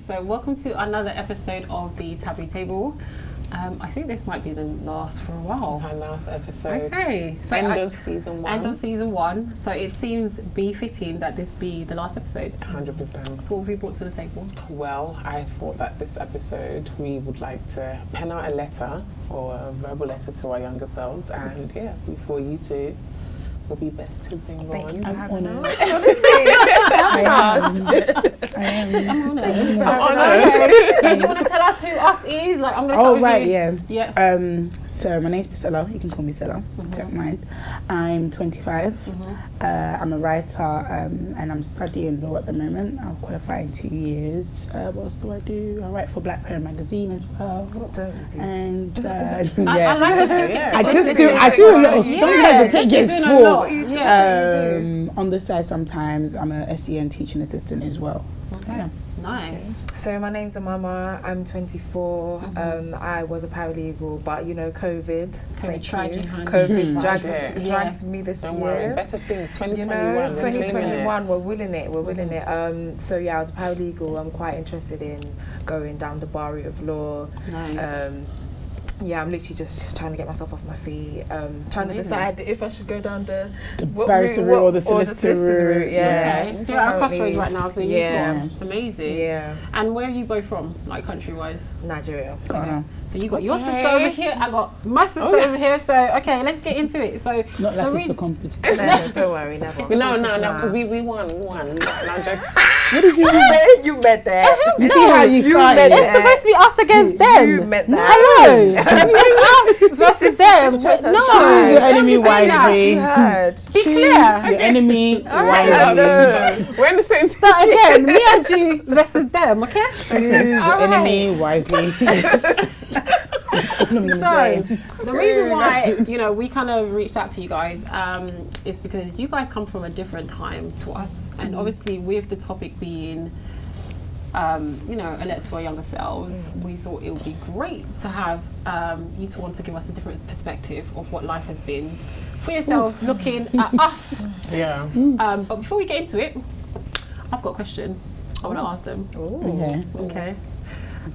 So welcome to another episode of the Taboo Table. I think this might be the last for a while. It's our last episode. Okay. So end of season 1. End of season 1. So it seems befitting that this be the last episode. 100%. So what have we brought to the table? Well, I thought that this episode we would like to pen out a letter or a verbal letter to our younger selves, and yeah, we thought you two will be best to bring on. Thank you for having us. I'm honoured. So you want to tell us who us is? Like, I'm going to start with you. Yeah. So my name's Pricilla. You can call me Cilla. Don't mind. I'm 25. I'm a writer, and I'm studying law at the moment. I'll qualify in 2 years. What else do? I write for Black Parent magazine as well. What don't you do? And I like it. I do a lot of. Sometimes the plate gets full. Yeah. On the side, sometimes I'm a SEN teaching assistant as well. Okay. So, yeah. Nice. So my name's Omama. I'm 24. I was a paralegal, but you know, COVID dragged me this Don't year. worry, better things. 2021. You know, 2021. We're willing it. So yeah, I was a paralegal. I'm quite interested in going down the bar route of law. Nice. Yeah, I'm literally just trying to get myself off my feet. Trying to decide if I should go down the barrister route or the solicitor route. Yeah. Okay. So you're at a crossroads right now, so you've got amazing. Yeah. And where are you both from, like country-wise? Nigeria. So you got your sister over here, I got my sister over here. So okay, let's get into it. So not like it's a competition. No, don't worry, never. No, because we won. No, joke. What did you do? You met that. You see how you started? It's supposed to be us against them. You met that. Hello. It's us versus them. No. Choose your enemy wisely. Be clear. Your enemy wisely. We're in the same team. Start again. Me and you versus them, okay? Choose your enemy wisely. So the reason why we kind of reached out to you guys is because you guys come from a different time to us, and obviously with the topic being a letter to our younger selves, we thought it would be great to have you two want to give us a different perspective of what life has been for yourselves, looking at us. Yeah. But before we get into it, I've got a question I want to ask them. Okay.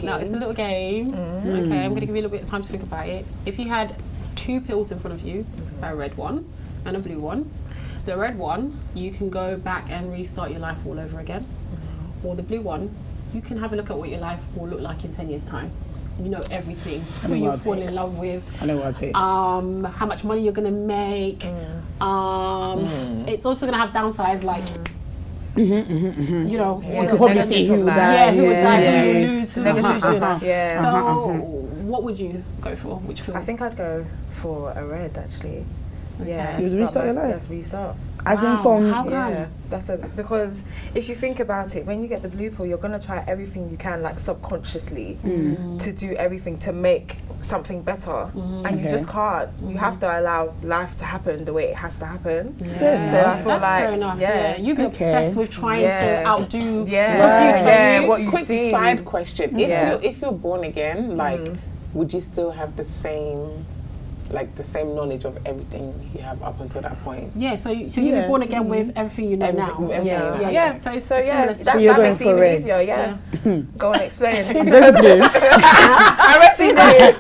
Now it's a little game. Okay, I'm going to give you a little bit of time to think about it. If you had 2 pills in front of you, a red one and a blue one, the red one, you can go back and restart your life all over again. Or the blue one, you can have a look at what your life will look like in 10 years' time. You know everything, who you fall in love with. I know what I pick. How much money you're going to make. It's also going to have downsides like, you know, you could probably see who would die. Who would die, who would lose, who would lose. So, what would you go for? Which film? I think I'd go for a red, actually. Okay. Yeah. You would restart your life? Yeah, restart. As in from... How come? Because if you think about it, when you get the blue pill, you're going to try everything you can, like subconsciously, to do everything to make something better. And you just can't. You have to allow life to happen the way it has to happen. Yeah. So I feel that's like... fair enough. You'd be obsessed with trying to outdo the future. Yeah, what you Quick see. side question. If you're born again, like, would you still have the same knowledge of everything you have up until that point? Yeah, so you'd be born again with everything you know now. So it's similar. So you're going for red. Easier, Go and explain. Blue.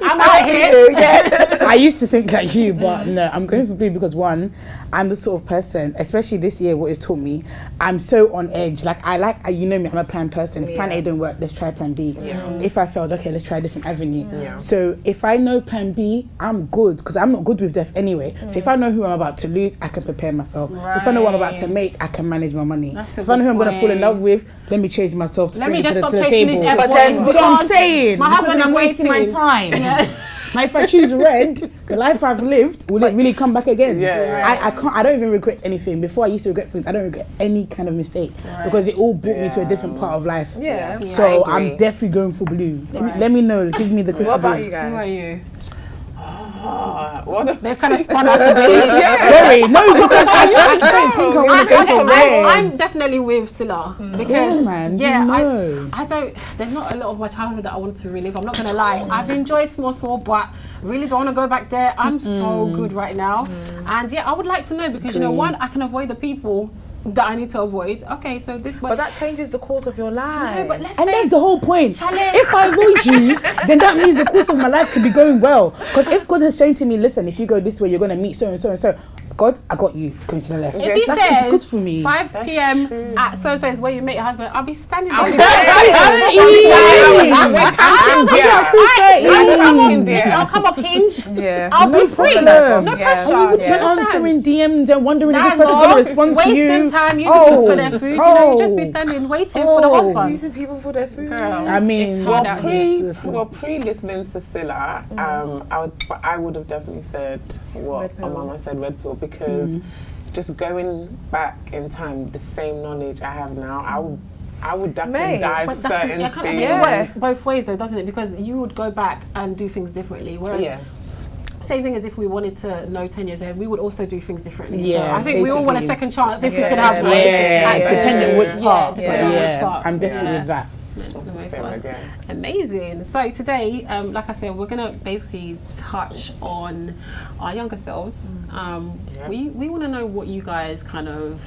I'm out here. I used to think like you, but no, I'm going for blue because one, I'm the sort of person, especially this year, what it's taught me, I'm so on edge. Like you know me, I'm a plan person. If plan A don't work, let's try plan B. If I failed, okay, let's try a different avenue. So if I know plan B, I'm good because I'm not good with death anyway. So if I know who I'm about to lose, I can prepare myself. So if I know what I'm about to make, I can manage my money. If I know who I'm going to fall in love with, let me change myself to bring it to the table. But then, so I'm saying, my husband I'm wasting my time. Now if I choose red, the life I've lived, will it really come back again? I don't even regret anything. Before I used to regret things, I don't regret any kind of mistake because it all brought me to a different part of life. So I'm definitely going for blue. Let me know, give me the crystal ball. What about you guys? Who are you? They've kind of spun us a bit. Sorry, no, because I don't think I want to go for red. I'm definitely with Cilla because I don't. There's not a lot of my childhood that I want to relive. I'm not gonna lie. I've enjoyed small, but really don't want to go back there. I'm so good right now, and I would like to know because one, I can avoid the people that I need to avoid. Okay, so this one. But that changes the course of your life. No, but let's And say that's the whole point. Challenge. If I avoid you, then that means the course of my life could be going well. Because if God has shown to me, listen, if you go this way, you're going to meet so and so and so. God, I got you. Going to the left. if he That's just says good for me. 5 p.m. true. at so and so is where you meet your husband, I'll be standing there. I'll come off Hinge. Yeah. I'll No be free. problem. No Yeah. pressure. You would be You understand? answering DMs and wondering if this That's person's going all. to respond to you. Wasting time using people for their food. You know, you just be standing waiting for the Oh. husband. Using people for their food. Girl. I mean, It's hard out here. Pre-listening to Scylla, I would have definitely said what Red pill. Omama said, red pill, because just going back in time, the same knowledge I have now, I would duck Mate, and dive But that's certain it kind of things. it works both ways though, doesn't it? Because you would go back and do things differently. Whereas Yes. same thing as if we wanted to know 10 years ahead, we would also do things differently. Yeah, So I think we all want a basically. second chance if we Yeah, could have one. depending which part. depending on which part. I'm definitely Yeah. with that. The most Same was. again. Amazing. So today, like I said, we're gonna basically touch on our younger selves. We want to know what you guys kind of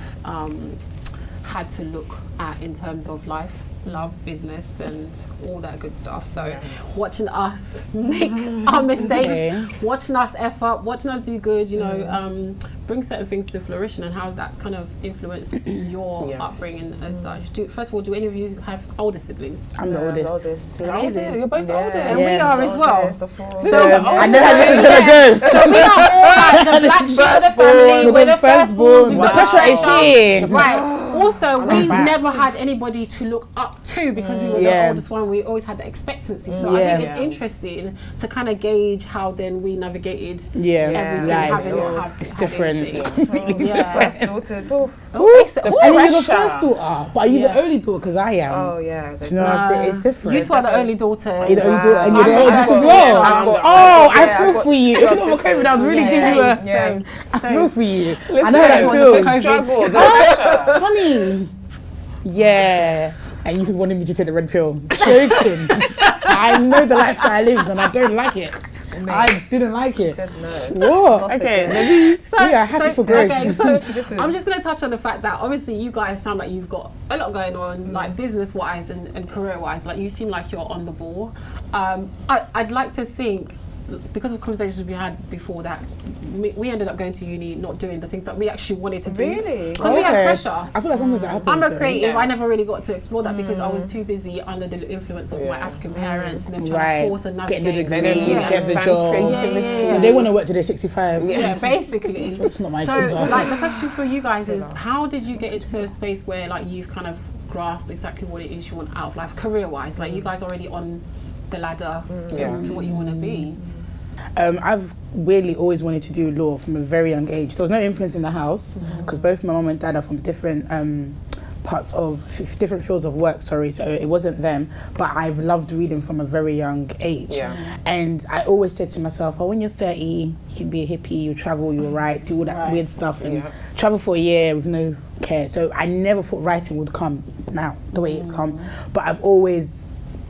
had to look at in terms of life, love, business, and all that good stuff. So watching us make our mistakes, Okay. watching us F up, watching us do good, you know, bring certain things to fruition, and how that's kind of influenced your upbringing as such. First of all, do any of you have older siblings? I'm the oldest. Amazing. You're both older. And we Yeah. are as well. So I know how this is going to go. So we are all like the black sheep of the family. We're the firstborn. The pressure is here. Right. Also, we never had anybody to look up to because we were the Yeah. oldest one. We always had the expectancy. So I Yeah. think it's interesting to kind of gauge how then we navigated everything. life. It's different. Yeah. First daughters. Oh, And you're the first daughter, but are you the only daughter? Because I am. oh yeah. Do you know what I'm saying? It's different. You two are the only daughters. You're the only daughter, and you're the I've oldest got- as well. I've got- Oh, I I've feel got for you. two If not for sisters. COVID, I was really giving you a. Yeah. I feel for you. I Listen, know how it was that a big feels. struggle. The pressure. Funny. Yeah. And you wanted me to take the red pill. Joking. I know the life that I lived and I don't like it. I didn't like it. Said no. What? Okay, We are happy for growth. Okay, so Listen. I'm just going to touch on the fact that obviously you guys sound like you've got a lot going on, like business-wise and career-wise. Like you seem like you're on the ball. I'd like to think, because of conversations we had before, that we ended up going to uni not doing the things that we actually wanted to do. Really? Because we had pressure. I feel like sometimes that happens. I'm a though. creative. I never really got to explore that because I was too busy under the influence of my African parents and then trying Right. to force and Get navigate. the degree, Yeah. get the Understand job. creativity. Yeah. They want to work till they're 65. Yeah, basically. It's not my So, agenda. like, the question for you guys is, how did you get into a space where, like, you've kind of grasped exactly what it is you want out of life, career-wise? Like, you guys already on the ladder to what you want to be. I've weirdly always wanted to do law from a very young age. There was no influence in the house because both my mum and dad are from different parts of different fields of work, so it wasn't them, but I've loved reading from a very young age. And I always said to myself, oh, when you're 30 you can be a hippie, you travel, you write, do all that weird stuff and travel for a year with no care. So I never thought writing would come now the way it's come, but I've always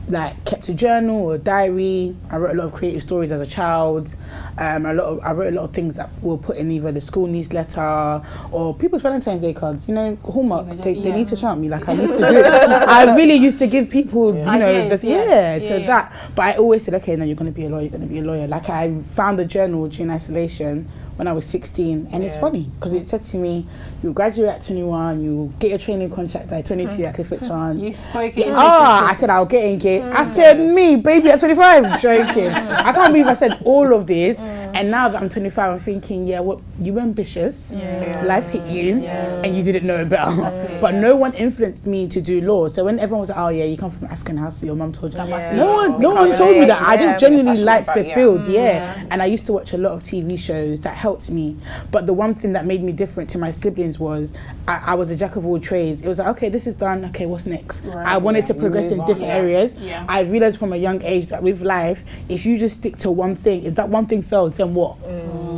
like kept a journal or a diary. I wrote a lot of creative stories as a child. I wrote a lot of things that were put in either the school newsletter or people's Valentine's Day cards. You know, Hallmark. They need to chant me like I used to do. I really used to give people, you know, Ideas, that. But I always said, okay, no, you're going to be a lawyer. You're going to be a lawyer. Like I found a journal during isolation when I was 16, and it's funny because it said to me, you'll graduate at 21, you'll get your training contract at 22 at Clifford Chance. You spoke it. I said I'll get engaged. I said me, baby, at 25. Joking. I can't believe I said all of this. And now that I'm 25, I'm thinking, what you were ambitious. Life hit you, and you didn't know better. But no one influenced me to do law. So when everyone was like, oh yeah, you come from an African house, so your mum told you. No one told me that. I just genuinely liked the field. And I used to watch a lot of TV shows that helped me. But the one thing that made me different to my siblings was I was a jack of all trades. It was like, okay, this is done. Okay, what's next? I wanted to progress in different areas. I realized from a young age that with life, if you just stick to one thing, if that one thing fails, then what?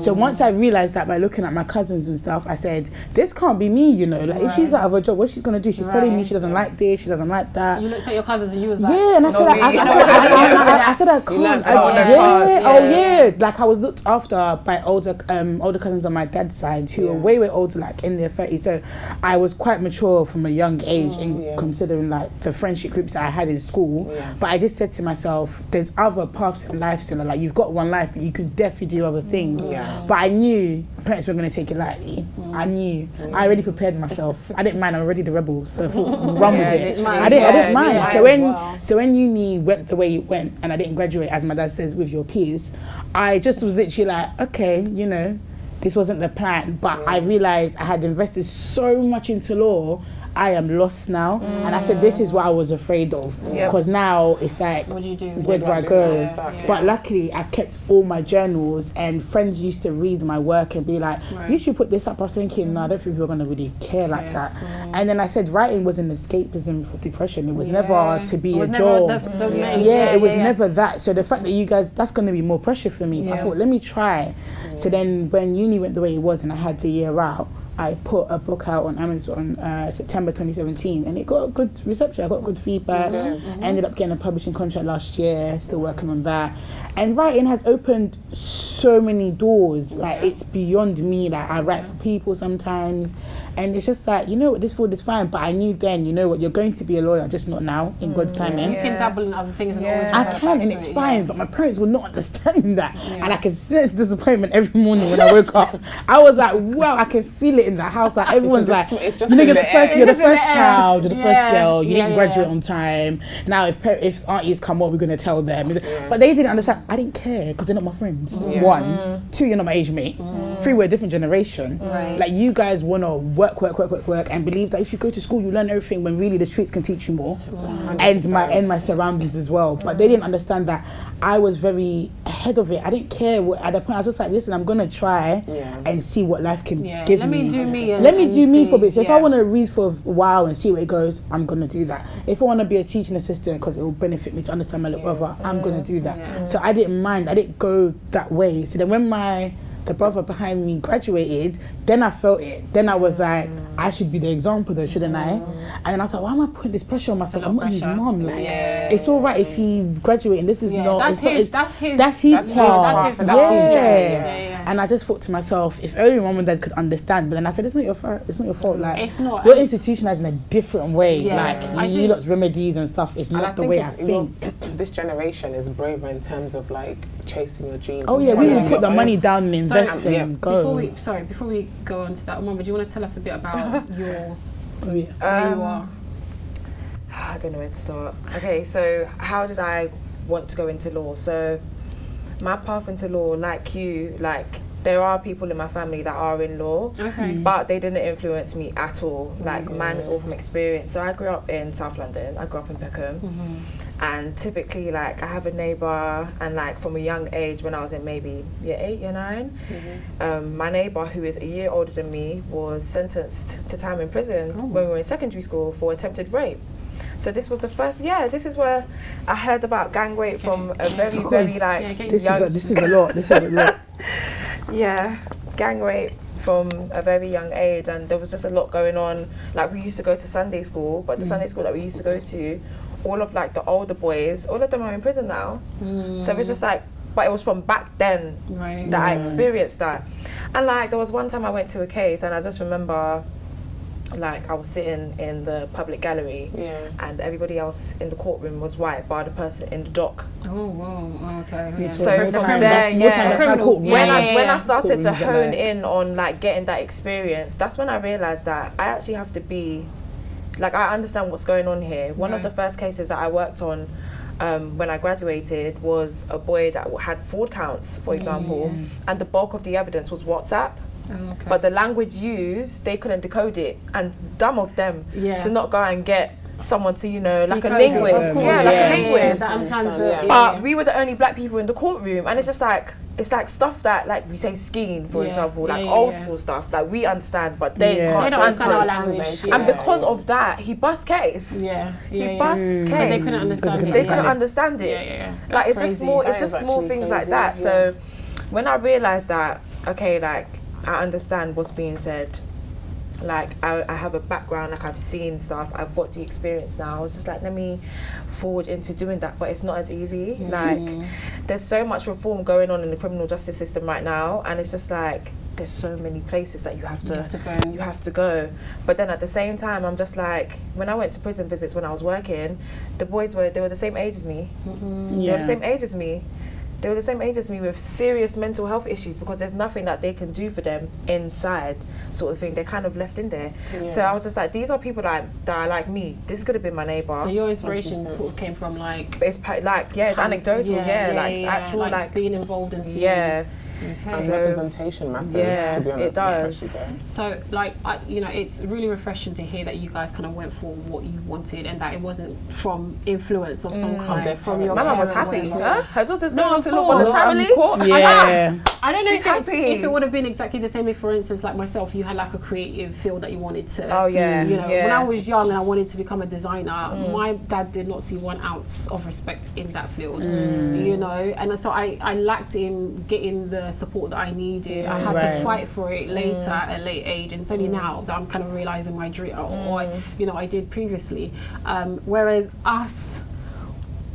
So once I realised that by looking at my cousins and stuff, I said, this can't be me, you know. Like, if she's out of a job, what's she going to do? She's telling me she doesn't like this, she doesn't like that. You looked at your cousins and you was like... Yeah, and I said, I can't. Like, I was looked after by older cousins on my dad's side who were way older, like in their 30s. So I was quite mature from a young age in considering like the friendship groups that I had in school. But I just said to myself, there's other paths in life still. Like, you've got one life, but you can definitely do other things. But I knew my parents weren't going to take it lightly. I knew. I already prepared myself. I didn't mind. I'm already the rebel, so I thought, run with it. I didn't mind. So when uni went the way it went, and I didn't graduate, as my dad says, with your peers, I just was literally like, okay, you know, this wasn't the plan. But I realised I had invested so much into law. I am lost now, and I said this is what I was afraid of, because now it's like, what do you do? Where do I go? But luckily, I've kept all my journals, and friends used to read my work and be like, you should put this up. I was thinking, no, I don't think people are gonna really care like that. And then I said writing was an escapism for depression. It was never to be a job. It was never that. So the fact that you guys, that's gonna be more pressure for me. I thought, let me try. So then when uni went the way it was, and I had the year out, I put a book out on Amazon September 2017, and it got good reception. I got good feedback. Ended up getting a publishing contract last year, still working on that. And writing has opened so many doors. Like, it's beyond me. Like, I write for people sometimes, and it's just like, you know what, this field is fine. But I knew then, you know what, you're going to be a lawyer, just not now, in God's timing. You can dabble in other things and always I can, and it's fine, but my parents will not understand that. And I can sense disappointment every morning when I woke up. I was like, wow, I can feel it in the house. Like, everyone's like, you know, you're the first child, you're the first girl, you didn't graduate on time. Now if aunties come up, we're going to tell them. But they didn't understand. I didn't care, because they're not my friends. 1, 2, you're not my age mate. 3, we're a different generation. Like, you guys want to work and believe that if you go to school you learn everything, when really the streets can teach you more. And my surroundings as well. But they didn't understand that I was very ahead of it. I didn't care at the point. I was just like, listen, I'm gonna try and see what life can give me. Let me do me for a bit. So if I want to read for a while and see where it goes, I'm gonna do that. If I want to be a teaching assistant because it will benefit me to understand my little brother, I'm gonna do that. So I didn't mind. I didn't go that way. So then when the brother behind me graduated, then I felt it. Then I was like, I should be the example though, shouldn't I? And then I was like, why am I putting this pressure on myself? I'm not his mom. Like, it's all right if he's graduating. This is not. That's his path. That's his journey. And I just thought to myself, if only mom and dad could understand. But then I said, it's not your fault. It's not your fault. Like, it's not. We're institutionalized in a different way. Like, you lot's remedies and stuff. It's not the way I think. This generation is braver in terms of like chasing your dreams. Oh yeah, we will put the money down and invest and go. Before we go on to that, Mama, do you want to tell us a bit about where you are? I don't know where to start. Okay, so how did I want to go into law? So my path into law, like you, like there are people in my family that are in law, but they didn't influence me at all. Like mine is all from experience. So I grew up in South London. I grew up in Peckham. And typically, like, I have a neighbour, and like from a young age, when I was in maybe year 8, year 9, my neighbour, who is a year older than me, was sentenced to time in prison when we were in secondary school for attempted rape. So this was the first, this is where I heard about gang rape from a very, very like young... This is a lot. Yeah, gang rape from a very young age, and there was just a lot going on. Like, we used to go to Sunday school, but the Sunday school that we used to go to, all of like the older boys, all of them are in prison now. So it's just like, but it was from back then that I experienced that. And like, there was one time I went to a case, and I just remember, like, I was sitting in the public gallery, and everybody else in the courtroom was white, bar the person in the dock. Oh wow, okay. So from there, when I started to hone in on like getting that experience, that's when I realised that I actually have to be, like, I understand what's going on here. One of the first cases that I worked on when I graduated was a boy that had fraud counts, for example, and the bulk of the evidence was WhatsApp. But the language used, they couldn't decode it, and dumb of them to not go and get someone to, you know, like a linguist. But we were the only black people in the courtroom, and it's just like, it's like stuff that, like, we say skiing, for example, like old school stuff that we understand, but they can't translate our language. And because of that, he bust case. He bust case. But they couldn't understand it. They couldn't understand it. Like, it's just small things like that. So when I realised that, okay, like, I understand what's being said. Like, I have a background, like, I've seen stuff, I've got the experience now. I was just like, let me forward into doing that, but it's not as easy. Like, there's so much reform going on in the criminal justice system right now, and it's just like, there's so many places that you have to go. But then at the same time, I'm just like, when I went to prison visits when I was working, the boys were the same age as me. They were the same age as me. They were the same age as me with serious mental health issues, because there's nothing that they can do for them inside, sort of thing. They're kind of left in there. So I was just like, these are people that are like me. This could have been my neighbour. So your inspiration sort of came from like... It's like, it's anecdotal, it's actual, like being involved in seeing... Okay. And representation matters, to be honest. It does. So, like, it's really refreshing to hear that you guys kind of went for what you wanted, and that it wasn't from influence of some kind from your... My mum was happy. Her daughter's going to law voluntarily. I don't know if it would have been exactly the same if, for instance, like myself, you had like a creative field that you wanted to... when I was young and I wanted to become a designer, my dad did not see 1 ounce of respect in that field, and so I lacked in getting the support that I needed. I had to fight for it later at a late age, and it's only now that I'm kind of realizing my dream, or I did previously. Whereas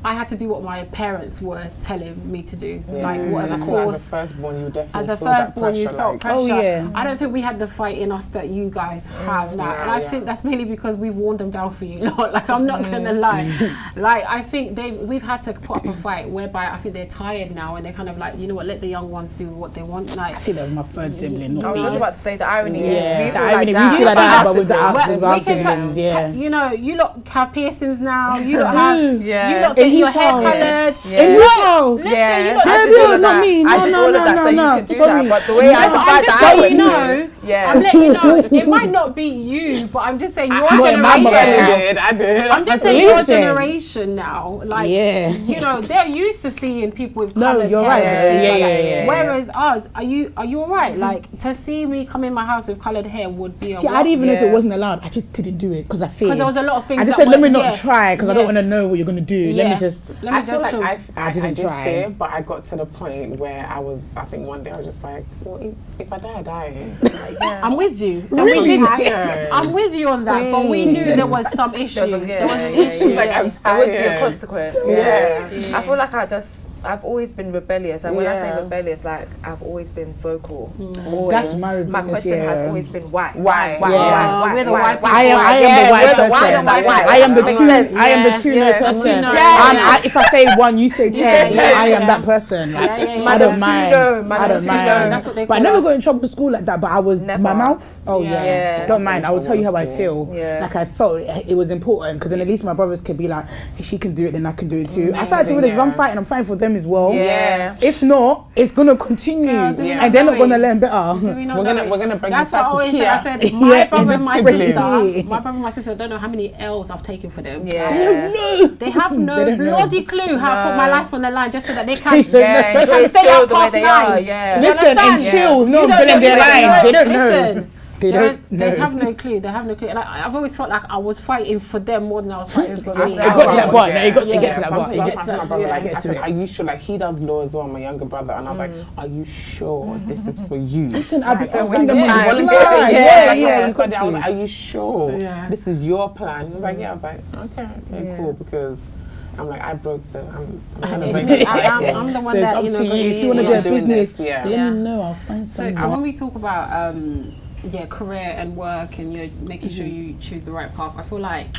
I had to do what my parents were telling me to do. Like, whatever course. As a firstborn, you definitely As a feel that firstborn, you pressure, felt like, pressure. I don't think we had the fight in us that you guys have now. And I think that's mainly because we've worn them down for you. Like, I'm not going to lie. Like, I think we've had to put up a fight whereby I think they're tired now, and they're kind of like, you know what, let the young ones do what they want. Like, I see that with my third sibling, not me. I was about to say the irony is we feel like that, but with the our siblings, you lot have piercings now. You lot have, you lot get your hair coloured. In his house. Listen, you lot I did all of not that. me. I did all of that, so you can do that. But the way I divide that, I'm letting you know, it might not be you, but I'm just saying your generation. I did. I'm just saying your generation now. Like, they're used to seeing people with coloured hair. You're right. Whereas us, are you alright? Like, to see me come in my house with coloured hair would be a See, I didn't even know if it wasn't allowed. I just didn't do it because I feared. Because there was a lot of things. I just said, let me not try because I don't want to know what you're going to do. Let me just... I feel like I didn't try. Fear, but I got to the point where I think one day I was just like, well, if I die, I die. Like, I'm with you. Really? I'm with you on that, but we knew there was some issue. There was an issue. Like, I'm tired. There would be a consequence. I feel like I've always been rebellious, and when I say rebellious, like, I've always been vocal. That's my rebellious. My question has always been why? We're the white people. I am the white person. I am the two no person. If I say 1, you say 10. I am that person. I don't mind. I don't mind. But I never got in trouble in school like that. But I was my mouth. Oh yeah. Don't mind. I will tell you how I feel. Like, I felt it was important because then at least my brothers could be like, if she can do it, then I can do it too. I started to realize if I'm fighting, I'm fighting for them as well. If not, it's gonna continue, and they're not gonna learn better. We're gonna bring this up here. I said my brother and my sister don't know how many L's I've taken for them. They don't know. They have no bloody clue how I put my life on the line just so that they can stay up past 9. Listen, and chill. No, building their lives. They don't know. They have no clue. And I've always felt like I was fighting for them more than I was fighting for me. It got to that point. It gets to that point. My brother, I said, are you sure? Like, he does law as well, my younger brother, and I was like, are you sure this is for you? Listen, I've been asking them I was like, are you sure this is your plan? He was like, yeah. I was like, okay, cool, because I'm like, I broke the. I'm the one that, you know, if you want to do a business, let me know. I'll find something. So when we talk about career and work, and you're making sure you choose the right path, I feel like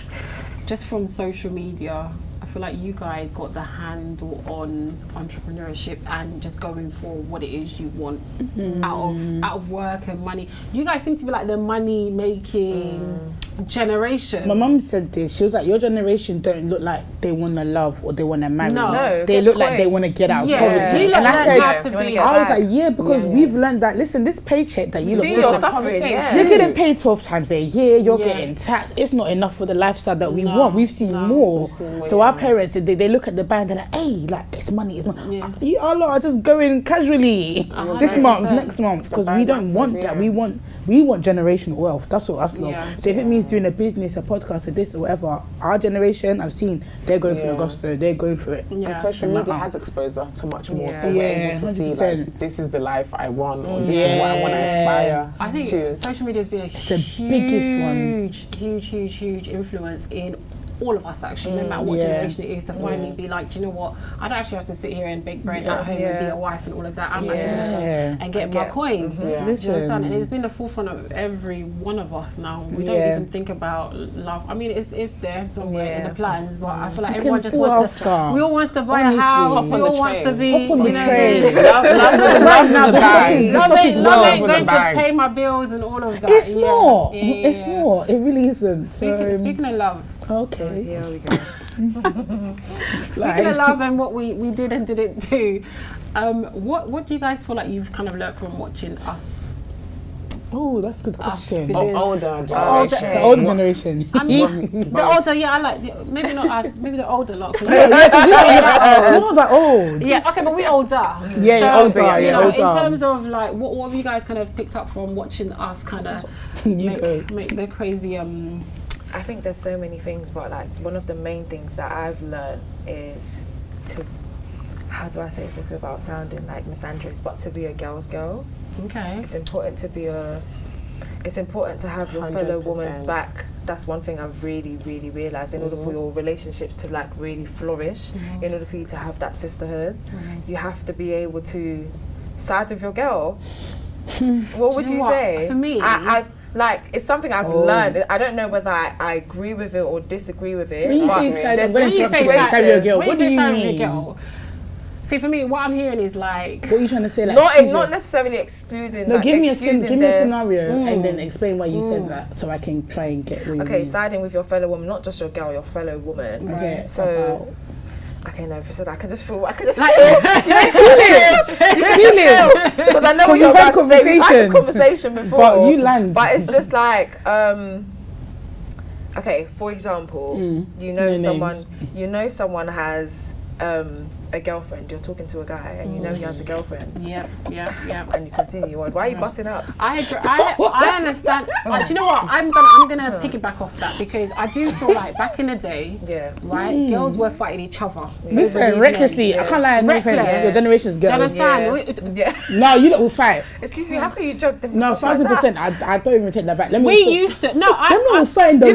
just from social media, I feel like you guys got the handle on entrepreneurship and just going for what it is you want out of work and money. You guys seem to be like the money making generation. My mum said this. She was like, your generation don't look like they want to love or they want to marry. No, they look like they want to get out of poverty. And I said, I was like, because we've learned that. Listen, this paycheck that you look, you're suffering. You're getting paid 12 times a year. You're getting taxed. It's not enough for the lifestyle that we want. We've seen more. So our parents, they look at the band and they're like, hey, like, this money is money. You are just going casually this month, next month, because we don't want that. We want generational wealth. That's what us love. So if it means he's doing a business, a podcast, a this or whatever. Our generation, I've seen, they're going through the gusto, they're going through it. And social media has exposed us to much more, so we're able to see 100%. like, this is the life I want, or this is what I want to aspire I think to. social media has been a huge influence in all of us, actually, no matter what generation it is, to finally be like, do you know what, I don't actually have to sit here and bake bread at home and be a wife and all of that. I'm actually going to go and get my coins. Do you understand? And it's been the forefront of every one of us now. We don't even think about love. I mean, it's there somewhere in the plans, but I feel like everyone just wants to, we all wants to buy a house, we all wants to be, Up on the you know, train. Love ain't going to pay my bills and all of that. It's not. It's not. It really isn't. Speaking of love. Okay. Here we go. Speaking of love and what we did and didn't do, what do you guys feel like you've kind of learnt from watching us? Oh, that's a good question. Older The older generation. I mean, the older, I like, maybe not us, maybe the older lot. We're not that old. Yeah, okay, but we older. Older. You know, in terms of like, what have you guys kind of picked up from watching us kind of make the crazy I think there's so many things, but like one of the main things that I've learned is to, how do I say this without sounding like misandrous, but to be a girl's girl. Okay. It's important to have your fellow 100%. woman's back. That's one thing I've really realised. In order for your relationships to like really flourish, in order for you to have that sisterhood, you have to be able to side with your girl. What would you say? For me, I like, it's something I've learned. I don't know whether I agree with it or disagree with it. When you say side your girl, what do you mean? See, for me, what I'm hearing is like, what are you trying to say? Like, not necessarily excluding. No, like, give me a scenario Mm. and then explain why you said that, so I can try and get what you mean. Siding with your fellow woman, not just your girl, your fellow woman. Okay, so. Okay, no, Pricilla, I can just feel. You feel it. Because I know what you're about to say. We've had this conversation before. But you land. But it's just like, okay, for example, you know someone has a girlfriend, you're talking to a guy and you know he has a girlfriend. Yep. And you continue on. Why are you busting up? I agree. I understand. Do you know what? I'm gonna piggyback off that, because I do feel like back in the day, right, girls were fighting each other. Listen, recklessly. I can't lie, no offense. Your generation's girls. Do you understand? No, you lot will fight. Excuse me, how can you judge them? No, 1,000%. I don't even take that back. Let me. We used to. No, them lot will fight in the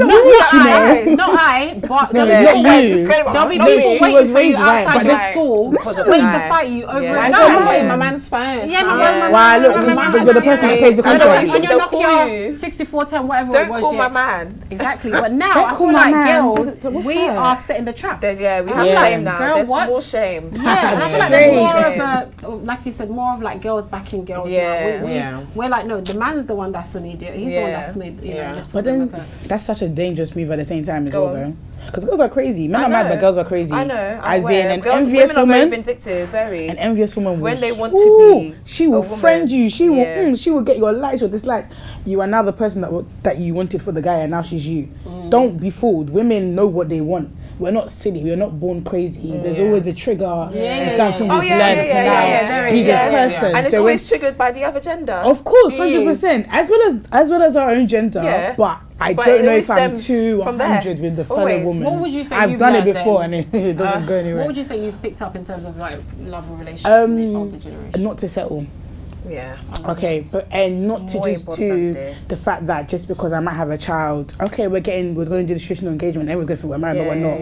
Not I, but No, there'll not you. be people waiting for you outside the school, waiting to fight you over a guy. My man's fine. Yeah, my man. Why, look, you're the person that plays the contract. On your Nokia 6410, whatever it was. Don't call my man. Exactly, but now I feel like girls, we are setting the traps. We have shame now. There's more shame. Yeah, and I feel like there's more of a, like you said, more of like girls backing girls now. We're like, no, the man's the one that's an idiot. He's the one that's made, just but then that's such a dangerous move at the same time as well, though. Because girls are crazy. Men are mad, but girls are crazy. I know. As in, an girls, envious women are very woman. vindictive, very. An envious woman when will, they want to be. She will friend you. She will. She will get your likes or dislikes. You are now the person that you wanted for the guy, and now she's you. Don't be fooled. Women know what they want. We're not silly. We're not born crazy. There's always a trigger and something we've learned to now be this person. And it's always triggered by the other gender. Of course, 100%. As well as our own gender. But I don't know if I'm too 100 with the fellow woman. What would you say I've done it before and it doesn't go anywhere. What would you say you've picked up in terms of like love or relationships in the older generation? Not to settle. Yeah. Okay, but and not to just do the fact that just because I might have a child, okay, we're going to do the traditional engagement, everyone's going to think we're married, but we're not.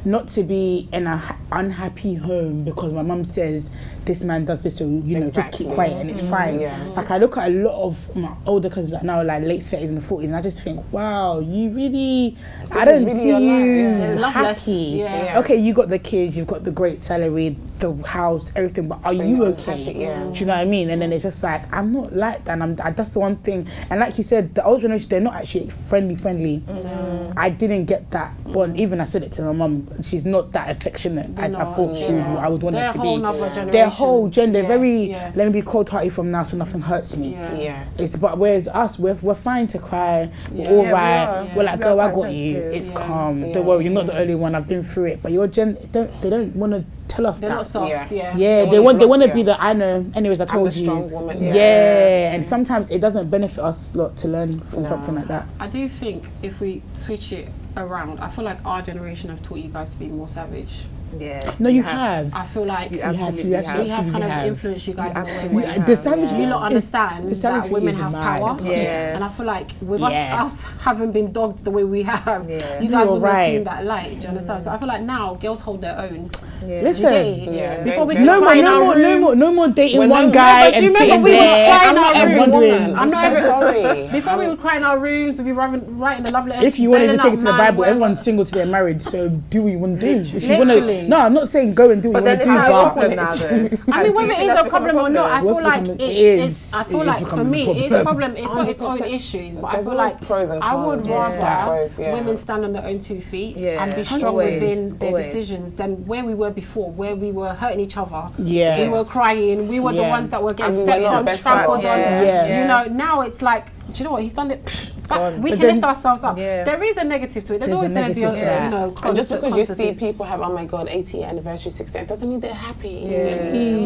Not to be in an unhappy home because my mum says this man does this, so just keep quiet and it's fine. Like I look at a lot of my older cousins that now like late 30s and 40s, and I just think, wow, you really, I don't see you happy. Okay, you got the kids, you've got the great salary, the house, everything, but are you okay? Do you know what I mean? And then it's just like, I'm not like that. That's the one thing. And like you said, the older generation, they're not actually friendly. I didn't get that bond. Even I said it to my mum, she's not that affectionate as I thought I would want her to be. They're a whole gender very. Yeah. Let me be cold-hearted from now, so nothing hurts me. Yeah. Yes. It's but whereas us, we're fine to cry. We're all right. We're like, girl, I got you. It's calm. Don't worry, you're not the only one. I've been through it. But your they don't want to tell us They're that. not soft. Yeah. Yeah, they want to be the I know. Anyways, I told you. Strong woman. Yeah. And sometimes it doesn't benefit us lot to learn from something like that. I do think if we switch it around, I feel like our generation have taught you guys to be more savage. Yeah. No, you have. I feel like You absolutely we have kind of influenced you guys in a way where The savage you lot understand that women have power. Yeah. And I feel like with us having been dogged the way we have, you guys wouldn't have seen that light. Do you understand? So I feel like now girls hold their own. Yeah. Listen, before we no more dating one guy and remember sitting we would there cry in our and room? wondering. I'm not so sorry. Before we would cry in our rooms, we'd be writing the love letters. If you want to even take it to the man, Bible, whatever. everyone's single till they're married, so do what you want to do. If you Literally. want to, no, I'm not saying go and do what But you then want it's to do. not a but- problem now, though. I mean, whether it is a problem or not, I feel like it's. I feel like for me, it's a problem. It's got its own issues, but I feel like I would rather women stand on their own 2 feet and be strong within their decisions than where we were before, where we were hurting each other. Yeah. We were crying. We were the ones that were getting And we were stepped not on, best trampled on. friends. You know, now it's like, do you know what? He's done it. We But can then- lift ourselves up. Yeah. There is a negative to it. There's There's always a going to be a, negative to that. you know, And just because you see constant- people have, oh my God, 80th anniversary, 60th, it doesn't mean they're happy.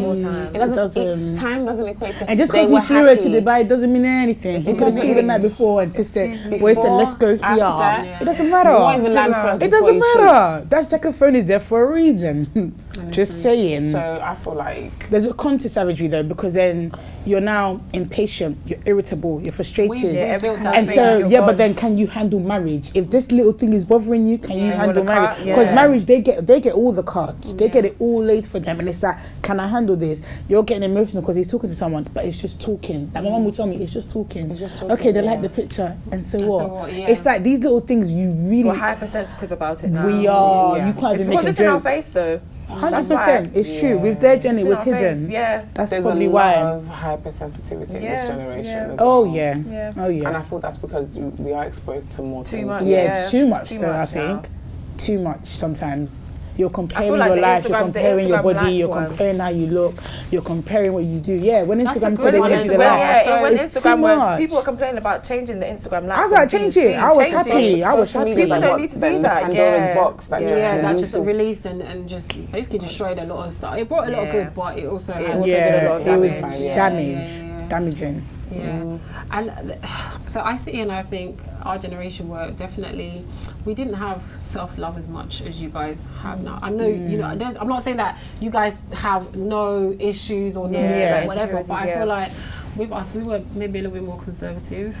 More time. It doesn't. Time doesn't equate to. And just they because he were flew her to happy. Dubai doesn't mean anything. He could have seen the night before and just said, Before, said, let's go here. after. It doesn't matter. Not even land first It before doesn't you shoot. matter. That second phone is there for a reason. Just saying. So I feel like There's a con to savagery though, because then you're now impatient, you're irritable, you're frustrated. And so, but then can you handle marriage? If this little thing is bothering you, can you handle marriage? Because marriage, they get all the cards. They get it all laid for them. And it's like, can I handle this? You're getting emotional because he's talking to someone, but it's just talking. Like my mom would tell me, it's just talking. Okay, they like the picture. And so what? It's like these little things you really... We're hypersensitive about it now. We are. You can't even make a Because it's in our joke. face though. 100%. It's true. With their journey, it was hidden. Yeah. That's there's probably a why. lot of hypersensitivity in this generation as Oh well. yeah. Oh yeah. And I thought that's because we are exposed to more Too things. much. Yeah, too much Too though, I much think. now. Too much sometimes. You're comparing like your the life, you're Instagram- the comparing your Instagram body, liked you're one. comparing how you look, you're comparing what you do. Yeah, when That's Instagram a said good they one. wanted to do Instagram, that. When It's Instagram, too when much. people were complaining about changing the Instagram likes. I was like, change it. I was happy. I was Social happy. media is People like don't need to the see that. Pandora's box that that just releases. released and just basically destroyed a lot of stuff. It brought a lot of good, but it also had did a lot of it was damage. damaging. Yeah, and so I sit here and I think our generation were definitely, we didn't have self-love as much as you guys have now. I know, you know, I'm not saying that you guys have no issues or no whatever, but I feel like with us, we were maybe a little bit more conservative.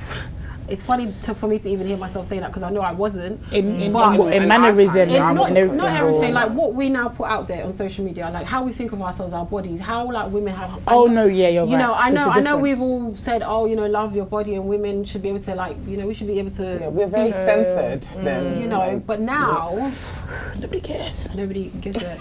It's funny for me to even hear myself saying that because I know I wasn't. In mannerism, not everything. Not everything. Like what we now put out there on social media, like how we think of ourselves, our bodies, how like women have. You're right. You know, I know difference. we've all said, oh, you know, love your body, and women should be able to like, you know, we should be able to. Yeah, we're very censored then. You know, but now nobody cares. nobody gives a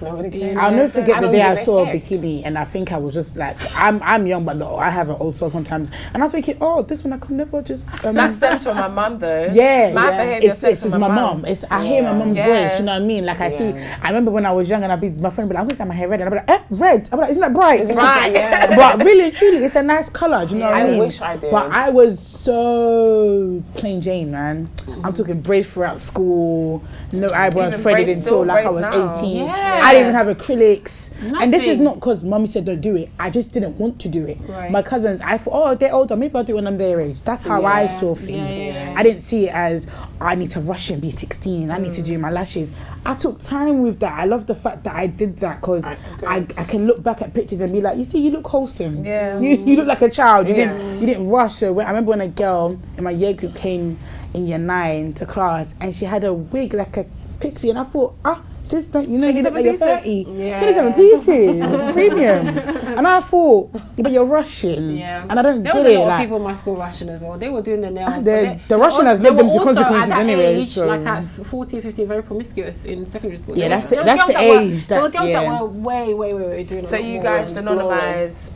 Nobody cares. I'll never forget the day I saw a heck. bikini, and I think I was just like, I'm young, but I have it also sometimes, and I was thinking, oh, this one I could never just. That stems from my mum though. Yeah, behavior it's stems from my mum. It's I hear my mum's voice. You know what I mean? Like I see. I remember when I was young, and my friend would be like, I'm going to have my hair red, and I'd be like, red. I'm like, isn't that bright? It's bright, yeah. But really, truly, it's a nice color. Do you know what I mean? I wish I did. But I was so plain Jane, man. I'm talking braids throughout school, no eyebrows Even threaded braids, until still like I was braids now. 18. Yeah. I didn't even have acrylics. And this is Nothing. not because mommy said don't do it. I just didn't want to do it. Right. My cousins, I thought, oh, they're older. Maybe I'll do it when I'm their age. That's how I saw things. Yeah. I didn't see it as I need to rush and be 16. I need to do my lashes. I took time with that. I love the fact that I did that because I can look back at pictures and be like, you see, you look wholesome. Yeah. You look like a child. You didn't rush. So I remember when a girl in my year group came in year 9 to class and she had a wig like a pixie, and I thought, sis, don't you know you look like you're 30? 27 pieces, premium. And I thought, but you're rushing. Yeah. And I don't There get was a it. lot of Like, people in my school rushing as well. They were doing the nails. The but rushing has they led them were to also consequences at that anyway, age, so- like at 14, 15, very promiscuous in secondary school. Yeah, There that's was the girls age There were that- girls yeah. that were way doing a So lot you more. guys synonymise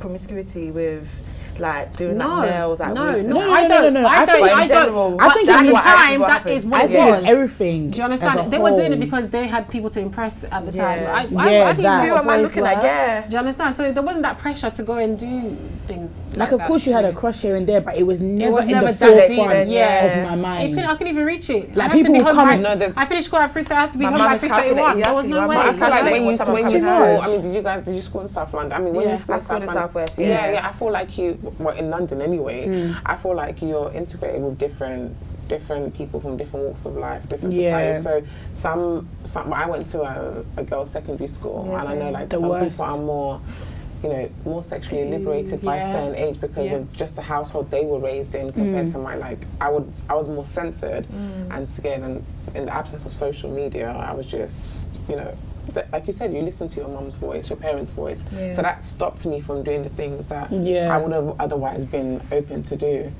promiscuity with like doing like nails, like no, wigs. no, and that. no. I don't. I think at the what time that is what I it think was. it's everything. Do you understand? They were doing it because they had people to impress at the time. I didn't that. know Who what am I boys looking were. at? Yeah. Do you understand? So there wasn't that pressure to go and do things. Like of that. course you had a crush here and there, but it was never in never the that deep, forefront yeah. of my mind. I couldn't even reach it. Like I had to people be would home come by, and- I finished school at 3:30. I had to be home by mum is 3:31. There was no way. But I feel like when you What time school, was I mean, did you school in South London? I mean, when Yeah. you school I in schooled in South London, Southwest, yeah, I feel like well, in London anyway, I feel like you're integrated with different people from different walks of life, different societies. So some I went to a girls' secondary school, and I know like some people are more, more sexually liberated by a certain age because of just the household they were raised in compared to my, like, I was more censored and scared, and in the absence of social media, I was just, like you said, you listen to your mum's voice, your parents' voice, so that stopped me from doing the things that I would have otherwise been open to do.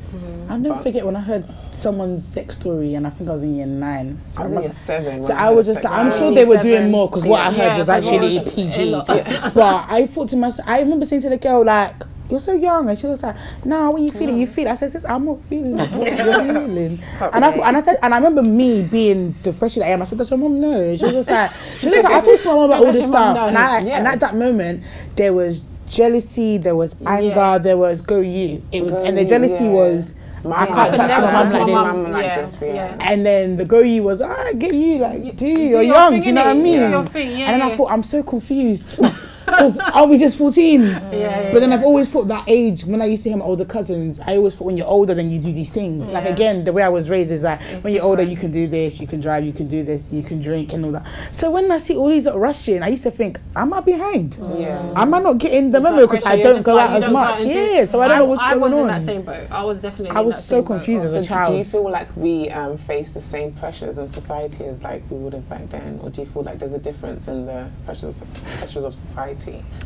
I'll never forget when I heard someone's sex story, and I think I was in year 9. I was in year 7. So I was just like, I'm sure they were doing more because what I heard was actually PG. But I thought to myself, I remember saying to the girl, like, you're so young, and she was like, "No, when you feel it, you feel it." I said, "Sis, I'm not feeling it. What you're feeling." And I remember me being the freshie that I am. I said, "Does your mom know?" And she was just like, I talked to my mom about all this stuff, and at that moment there was jealousy, there was anger, there was go you, and the jealousy was. I can't chat to my mum like this. And then the go you was, get you, like, you're young, do you know what I mean? And then I thought, I'm so confused. Because are we just 14? But then I've always thought that age, when I used to hear my older cousins, I always thought when you're older then you do these things. Like again, the way I was raised is like, when you're older you can do this, you can drive, you can do this, you can drink and all that. So when I see all these that rushing, I used to think, am I behind? Am I not getting the memo because I don't go out as much? So I don't know what's going on. I was in that same boat. I was definitely I was so confused as a child. Do you feel like we face the same pressures in society as like we would have back then? Or do you feel like there's a difference in the pressures of society?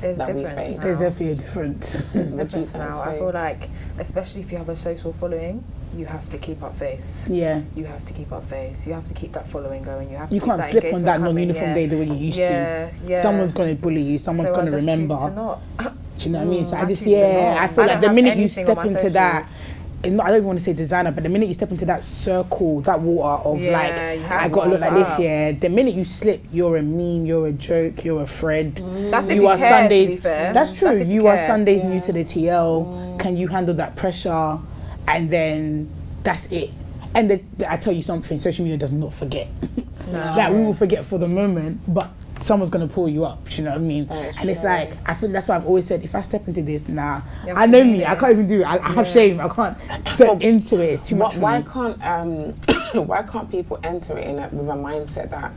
There's that difference we face? now. There's definitely a difference. There's difference now. I feel like, especially if you have a social following, you have to keep up face. You have to keep up face. You have to keep that following going. You have to. You can't slip on that non-uniform day the way you used to. Someone's going to bully you. Someone's going to remember. Do you know what I mean? So I feel like the minute you step into that. I don't even want to say designer, but the minute you step into that circle, that water of like, I got to look like this, the minute you slip, you're a meme, you're a joke, you're a Fred. That's if you are care, Sundays. To be fair. That's true. You are Sundays new to the TL. Can you handle that pressure? And then that's it. And I tell you something, social media does not forget. Like we will forget for the moment, but someone's gonna pull you up, you know what I mean? And it's like, I think that's why I've always said, if I step into this, I know me, I can't even do it. I have shame, I can't step into it, it's too much for why me. Why can't people enter it with a mindset that,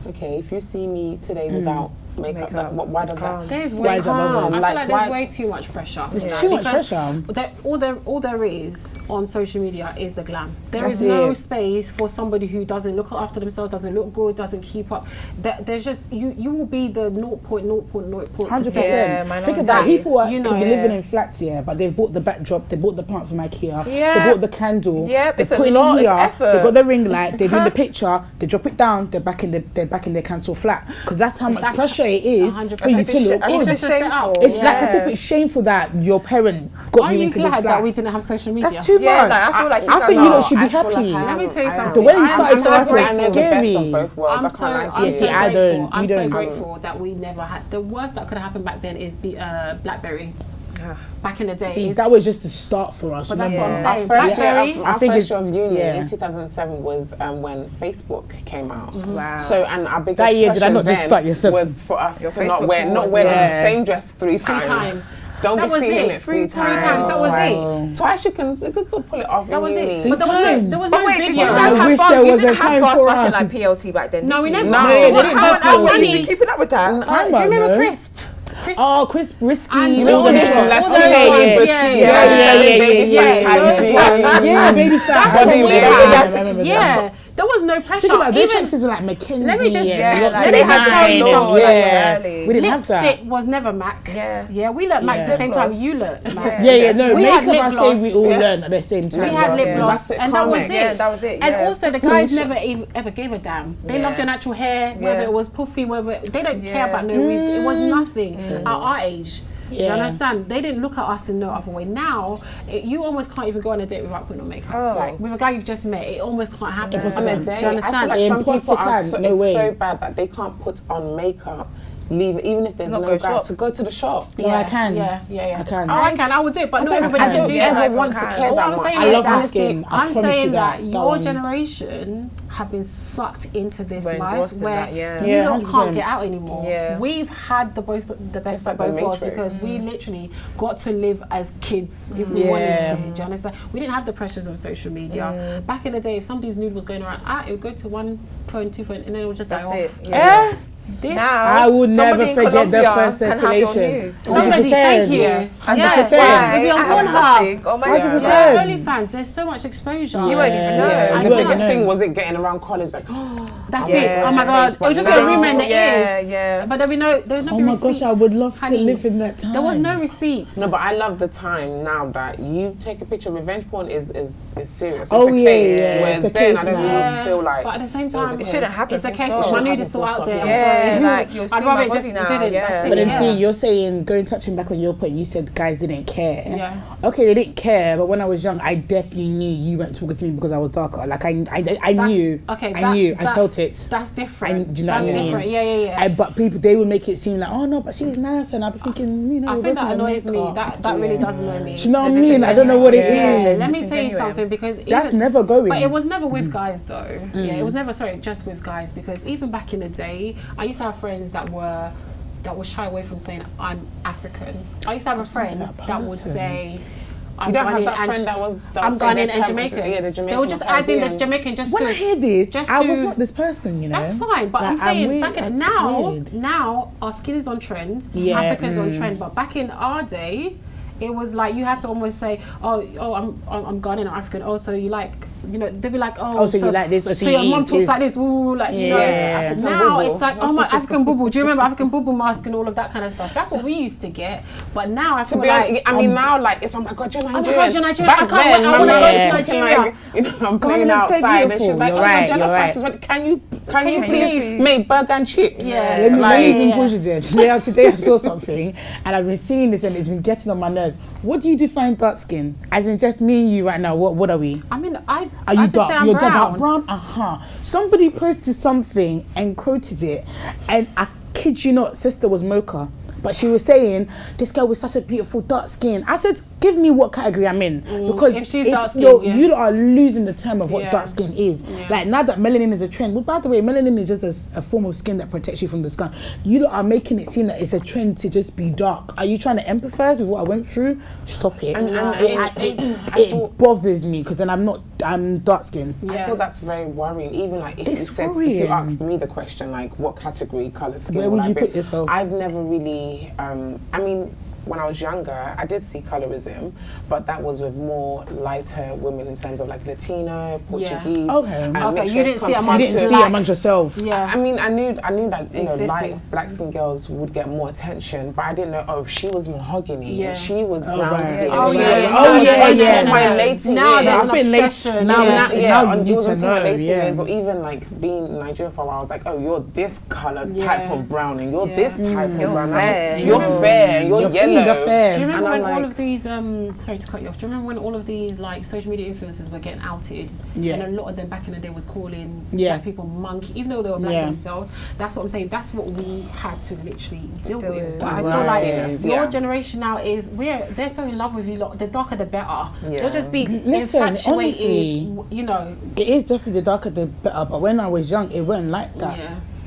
okay, if you see me today without makeup, why does that? There's way too calm. I feel like there's way too much pressure. There's too much pressure. All there is on social media is the glam. There is no space for somebody who doesn't look after themselves, doesn't look good, doesn't keep up. There's just you will be the 0.0.0%. 100%. Think of that. People are could be living in flats here, but they've bought the backdrop, they bought the plant from IKEA, they bought the candle, they're putting it here, they got the ring light, they're doing the picture, they drop it down, they're back in their council flat, because that's how much pressure it is 100%. For you to look good. It's shameful. It's like as if it's shameful that your parent got you into this flat. Are you glad that we didn't have social media? That's too much. I feel like I think you lot should be happy. Let me tell you something. The way you started for us was I'm scary. so grateful that we never had. The worst that could have happened back then is BlackBerry. Back in the day. See, that was just the start for us. But that's what I'm saying. Our first year of uni in 2007 was when Facebook came out. Wow. So, and our biggest that year, did I not just start yourself? Was for us to not wear the same dress three times. Don't be seen in it 3 times. That was it. Twice you can still pull it off. That was it. But there was no wait, video. did you guys have fun? You didn't have fast fashion like PLT back then, no, we never. How were you keeping up with that? Do you remember Crisp? Crisp, Risky. You know this baby fat. Yeah. There was no pressure. Think about their chances were like McKinsey. Let me just let me tell you something. We didn't have that. Lipstick was never MAC. Yeah, we learnt MAC at the same time you learnt MAC. No, makeup I say we all learned at the same time. We had lip gloss and that was it. Yeah, that was it. And also the guys never ever gave a damn. They loved your natural hair, whether it was puffy, whether they don't care about no weave. It was nothing at our age. Do you understand? They didn't look at us in no other way. Now, you almost can't even go on a date without putting on makeup. Like with a guy you've just met, it almost can't happen. On a date, do you understand? I feel like some people are so bad that they can't put on makeup. Leave it, even if there's no guy, to go to the shop. Yeah, I can. Yeah. I can. Oh, I can. I would do it, but not everybody can do that. that. I don't want to care that much. I love my skin. I'm saying that your generation have been sucked into this life where you can't get out anymore. Yeah. We've had the best of both worlds because we literally got to live as kids if we wanted to. Do you understand? We didn't have the pressures of social media. Back in the day, if somebody's nude was going around, it would go to one phone, two phone, and then it would just die off. Now, I would never forget the first circulation. Somebody, thank you. Yes. 100%. Maybe on Pornhub. Oh my God. OnlyFans, there's so much exposure. You won't even know. The biggest thing was it getting around college, like, that's it. Oh my God. It was just a rumor in the ears. Yeah. But there'll be no receipts. Oh my gosh, I would love to live in that time. There was no receipts. No, but I love the time now that you take a picture. Revenge porn is serious. It's a case. Yeah. Whereas then I don't feel like. But at the same time, it shouldn't happen. It's a case. My nude is still out there. Yeah, like you'll see my body now. But then see, you're saying, touching back on your point, you said guys didn't care. Yeah. Okay, they didn't care, but when I was young, I definitely knew you weren't talking to me because I was darker. Like I knew. Okay. I felt it. That's different. Do you know what I mean? Different. Yeah. But people, they would make it seem like, oh no, but she's nice, and I'd be thinking, I think that annoys me. That really does annoy me. Do you know what I mean? I don't know what it is. Let me tell you something because that's never going. But it was never with guys though. Yeah, it was never just with guys because even back in the day, I used to have friends that would shy away from saying I'm African. I used to have a friend that would say I'm Ghanaian and Jamaican. Yeah, the Jamaican. They were just adding the Jamaican just when to. I hear this, I was not this person, you know. That's fine, but I'm saying back in now our skin is on trend. Yeah, Africa's on trend, but back in our day, it was like you had to almost say, I'm Ghanaian or African. Oh, so you like. You know, they'd be like, so you like this, or so your mom talks like this, woo, like, you know. Now it's like, my African boo boo. Do you remember African boo boo mask and all of that kind of stuff? That's what we used to get. But now I feel like, now like it's, oh my God, you're Nigerian. Oh my God, you're Nigerian. I can't wait. I want to go to Nigeria. Like, I'm playing outside, and she's like, right. Can you please make burger and chips? Yeah. Let me even push it there. Today I saw something, and I've been seeing this, and it's been getting on my nerves. What do you define dark skin? As in just me and you right now. What are we? I mean, are you dark? You're brown. Dark brown? Somebody posted something and quoted it, and I kid you not, sister was mocha. But she was saying, this girl with such a beautiful dark skin. I said, give me what category I'm in. Because if she's dark skinned, you are losing the term of what dark skin is. Yeah. Like now that melanin is a trend, well, by the way, melanin is just a form of skin that protects you from the sun. You are making it seem that it's a trend to just be dark. Are you trying to empathize with what I went through? Stop it. It bothers me because then I'm dark skinned. Yeah. I feel that's very worrying. Even like if you asked me the question, like what category, colour, skin, where would you put yourself? I've never really when I was younger, I did see colorism, but that was with more lighter women in terms of like Latino, Portuguese. Okay. You didn't see it amongst yourself. Yeah. I mean, I knew that light black skin girls would get more attention, but I didn't know. She was mahogany. Yeah. She was brown skin. My later now years. Now it was until my later years, or even like being in Nigeria for a while. I was like, you're this color type of brown, and you're this type of brown. You're fair. You're yellow. Do you remember when all of these sorry to cut you off, do you remember when all of these like social media influencers were getting outed? Yeah. And a lot of them back in the day was calling black people monkey, even though they were black themselves. That's what I'm saying. That's what we had to literally deal with. But I feel like your generation now they're so in love with you lot. The darker the better. They'll just be infatuated, honestly, you know. It is definitely the darker the better, but when I was young it wasn't like that.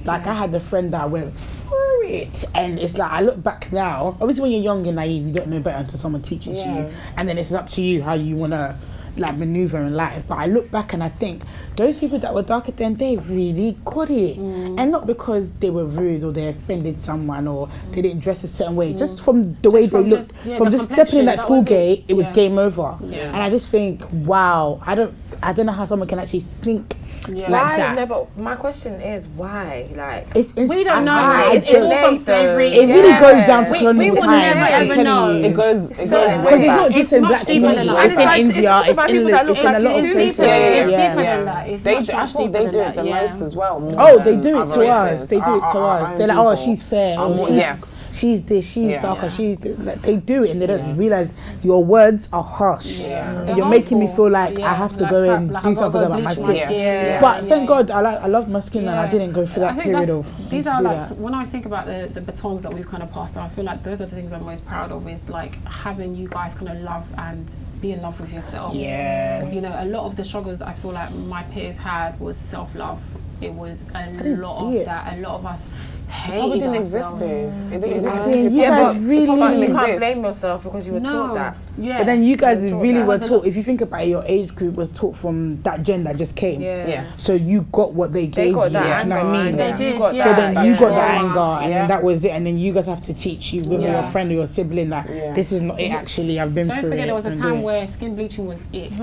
Like I had a friend that went through it, and it's like I look back now. Obviously, when you're young and naive, you don't know better until someone teaches you, and then it's up to you how you wanna like maneuver in life. But I look back and I think those people that were darker then, they really got it, and not because they were rude or they offended someone or they didn't dress a certain way. Just from the way they looked, from just stepping in that school gate, it was game over. And I just think, wow, I don't know how someone can actually think Yeah. like Why? that. No, but my question is why? Like, We don't know. It's It's all from innate, slavery. It really Yeah. goes down to We colonial will times. never I'm ever telling know. you. It goes Because way it's back. not just in much black deeper than communities, that. it's in It's India, also it's about in people that look a lot of it's places. deeper. It's Yeah. deeper than that. It's They much, do, I much thought deeper they than do that. it the Yeah. most as well. Oh, they do it other to us. races. They do it to Our us. own They're like, oh, people she's fair. are Oh, more- she's, yes. she's this, she's Yeah. darker, she's this. Like, they do it and they don't realize your words are harsh. Yeah. And you're making me feel like I have to like go crap, and like do I've gotta something go about my bleach skin. Yeah. But thank God, I love my skin and I Yeah. didn't go through I that think period that's- of. these to are do like that. when I think about the batons that we've kind of passed on, I feel like those are the things I'm most proud of, is like having you guys kind of love and be in love with yourselves. Yeah. You know, a lot of the struggles that I feel like my peers had was self-love. It was a didn't lot see of it. that. A lot of us Probably hated didn't ourselves. exist. It didn't Yeah. exist. See, you yeah, guys but really. you can't exist. blame yourself because you were taught that. Yeah. But then you guys They taught really that. were Was a taught, lot- if you think about it, your age group was taught from that gen that just came. Yeah. Yes. So you got what they gave got you. that You know what anger, I mean? and They then did, you got yeah. So that. then you got Yeah. that anger, and Yeah. then that was it. And then you guys have to teach you, whether Yeah. your friend or your sibling, that Yeah. this is not it. Actually, I've been Don't through forget it. there was a and time do it. where skin bleaching was it.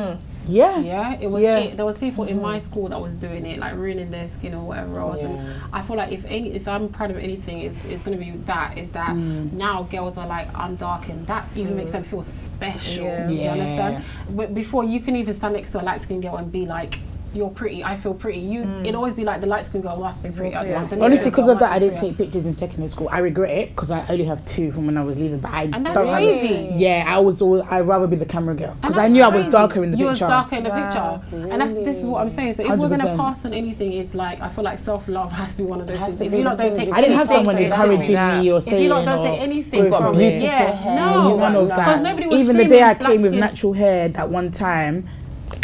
Yeah. Yeah, it was Yeah. it. There was people in my school that was doing it, like ruining their skin or whatever else. And Yeah. I feel like if I'm proud of anything, it's going to be that. Is that now girls are like, I'm dark, and that even makes them feel special. Yeah. Do you Yeah. understand? But before you can even stand next to a light skinned girl and be like, you're pretty, I feel pretty. It'd always be like the light skinned girl must be pretty. pretty. The Honestly, next because girl of that, must I be didn't prettier. take pictures in secondary school. I regret it because I only have 2 from when I was leaving. But I And that's don't have crazy. Yeah, I'd rather be the camera girl And because I that's knew I was crazy. darker in the you picture. was darker in the Wow. picture, and this is what I'm saying. So if we're going to 100%. pass on anything, it's like I feel like self-love has to be one of those has things. to If be you the lot don't thing. take, I didn't have anything someone from it, encouraging me or if saying, you lot don't oh, take anything got from beautiful it, yeah, hair. no, None of because that. nobody was Even the screaming day I black came with skin. natural hair that one time,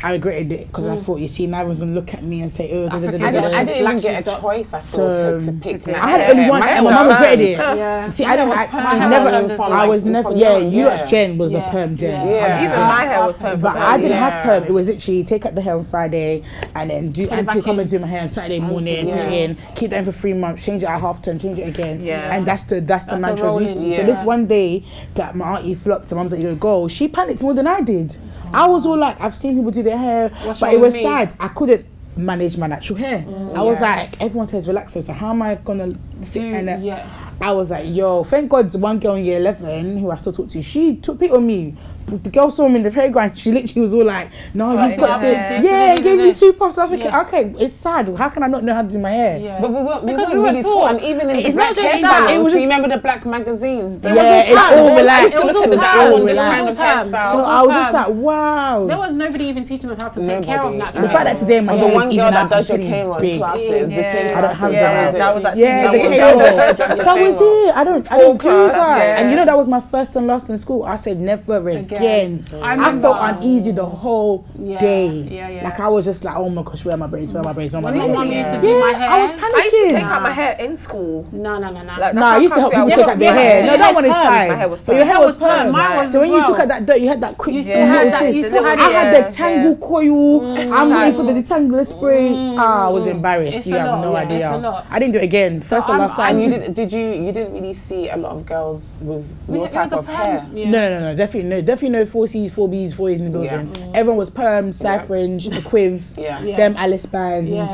I regretted it because I thought, you see, now everyone's going to look at me and say, oh, da, da, da, African da, I da, didn't, da. I didn't even Black get sheep a choice. I So, thought to pick. to- I had it only once and my mum regretted it. Yeah. See, I didn't. was perm. I My never. hair was perm I was from never. young, Yeah, you yeah. lot's gen was the Yeah. perm gen. Yeah. Even my hair was perm. But for I perm. didn't have Yeah. perm. It was literally take out the hair on Friday and then do it until back come in. and do my hair on Saturday morning, put it in, keep that in for 3 months, change it at half term, change it again. Yeah. And that's the the mantra I was used to. rolling, So yeah. this one day that my auntie flopped and mum's like, you go, she panicked more than I did. I was all like, I've seen people do their hair, What's but wrong it was with me? sad. I couldn't manage my natural hair. I was Yes. like, everyone says relax, so how am I gonna sit and yeah. I was like, yo, thank God one girl in year 11 who I still talk to, she took pity on me. The girl saw me in the playground, she literally was all like, no, Right, you've got yeah. to, This, yeah, this, gave me this. 2 puffs last week. Yeah. Okay, it's sad. How can I not know how to do my hair? Yeah. But we Because weren't we were really taught. taught, and even in the It's black not just hair that, it salons, was do you just- remember the black magazines? They Yeah, was it's all relaxed. I used to look at that. I all want this relaxed. kind of It was all hairstyle. So perm. I was just like, wow. There was nobody even teaching us how to take care of Nobody. natural The fact that today my Or hair the one is girl even that out does your pretty K-Ron big. classes, the Yeah. twin I don't have Yeah, that. that was actually Yeah, the that was- KO. that That was it. I don't do class, that. yeah. And you know that was my first and last in school. I said never again. I I remember. felt uneasy the whole Yeah, day. yeah. Like I was just like, oh my gosh, where are my braids? Where are my braids? Where are my When my braids? mum used to Yeah, do my hair, I was I used to panicking. take out my hair in school. No. Like, No, I used to help people take out their hair. No, that one is fine. My hair was But your perm. hair was perm. Mine was So when as you well. took out that dirt, you had that quick. You still little had that. twist. You still had I it. had the tangle coil. I'm waiting for the Tangle. detangler spray. I was embarrassed. It's You a have lot, no yeah, idea. it's a lot. I didn't do it again. First and I'm- last time. And you didn't really see a lot of girls with your It type was a of perm. hair. Yeah. No, definitely no 4Cs, 4Bs, 4As in the building. Everyone was perm, side fringe, the quiv, Yeah. Yeah. them Alice bands, Yeah.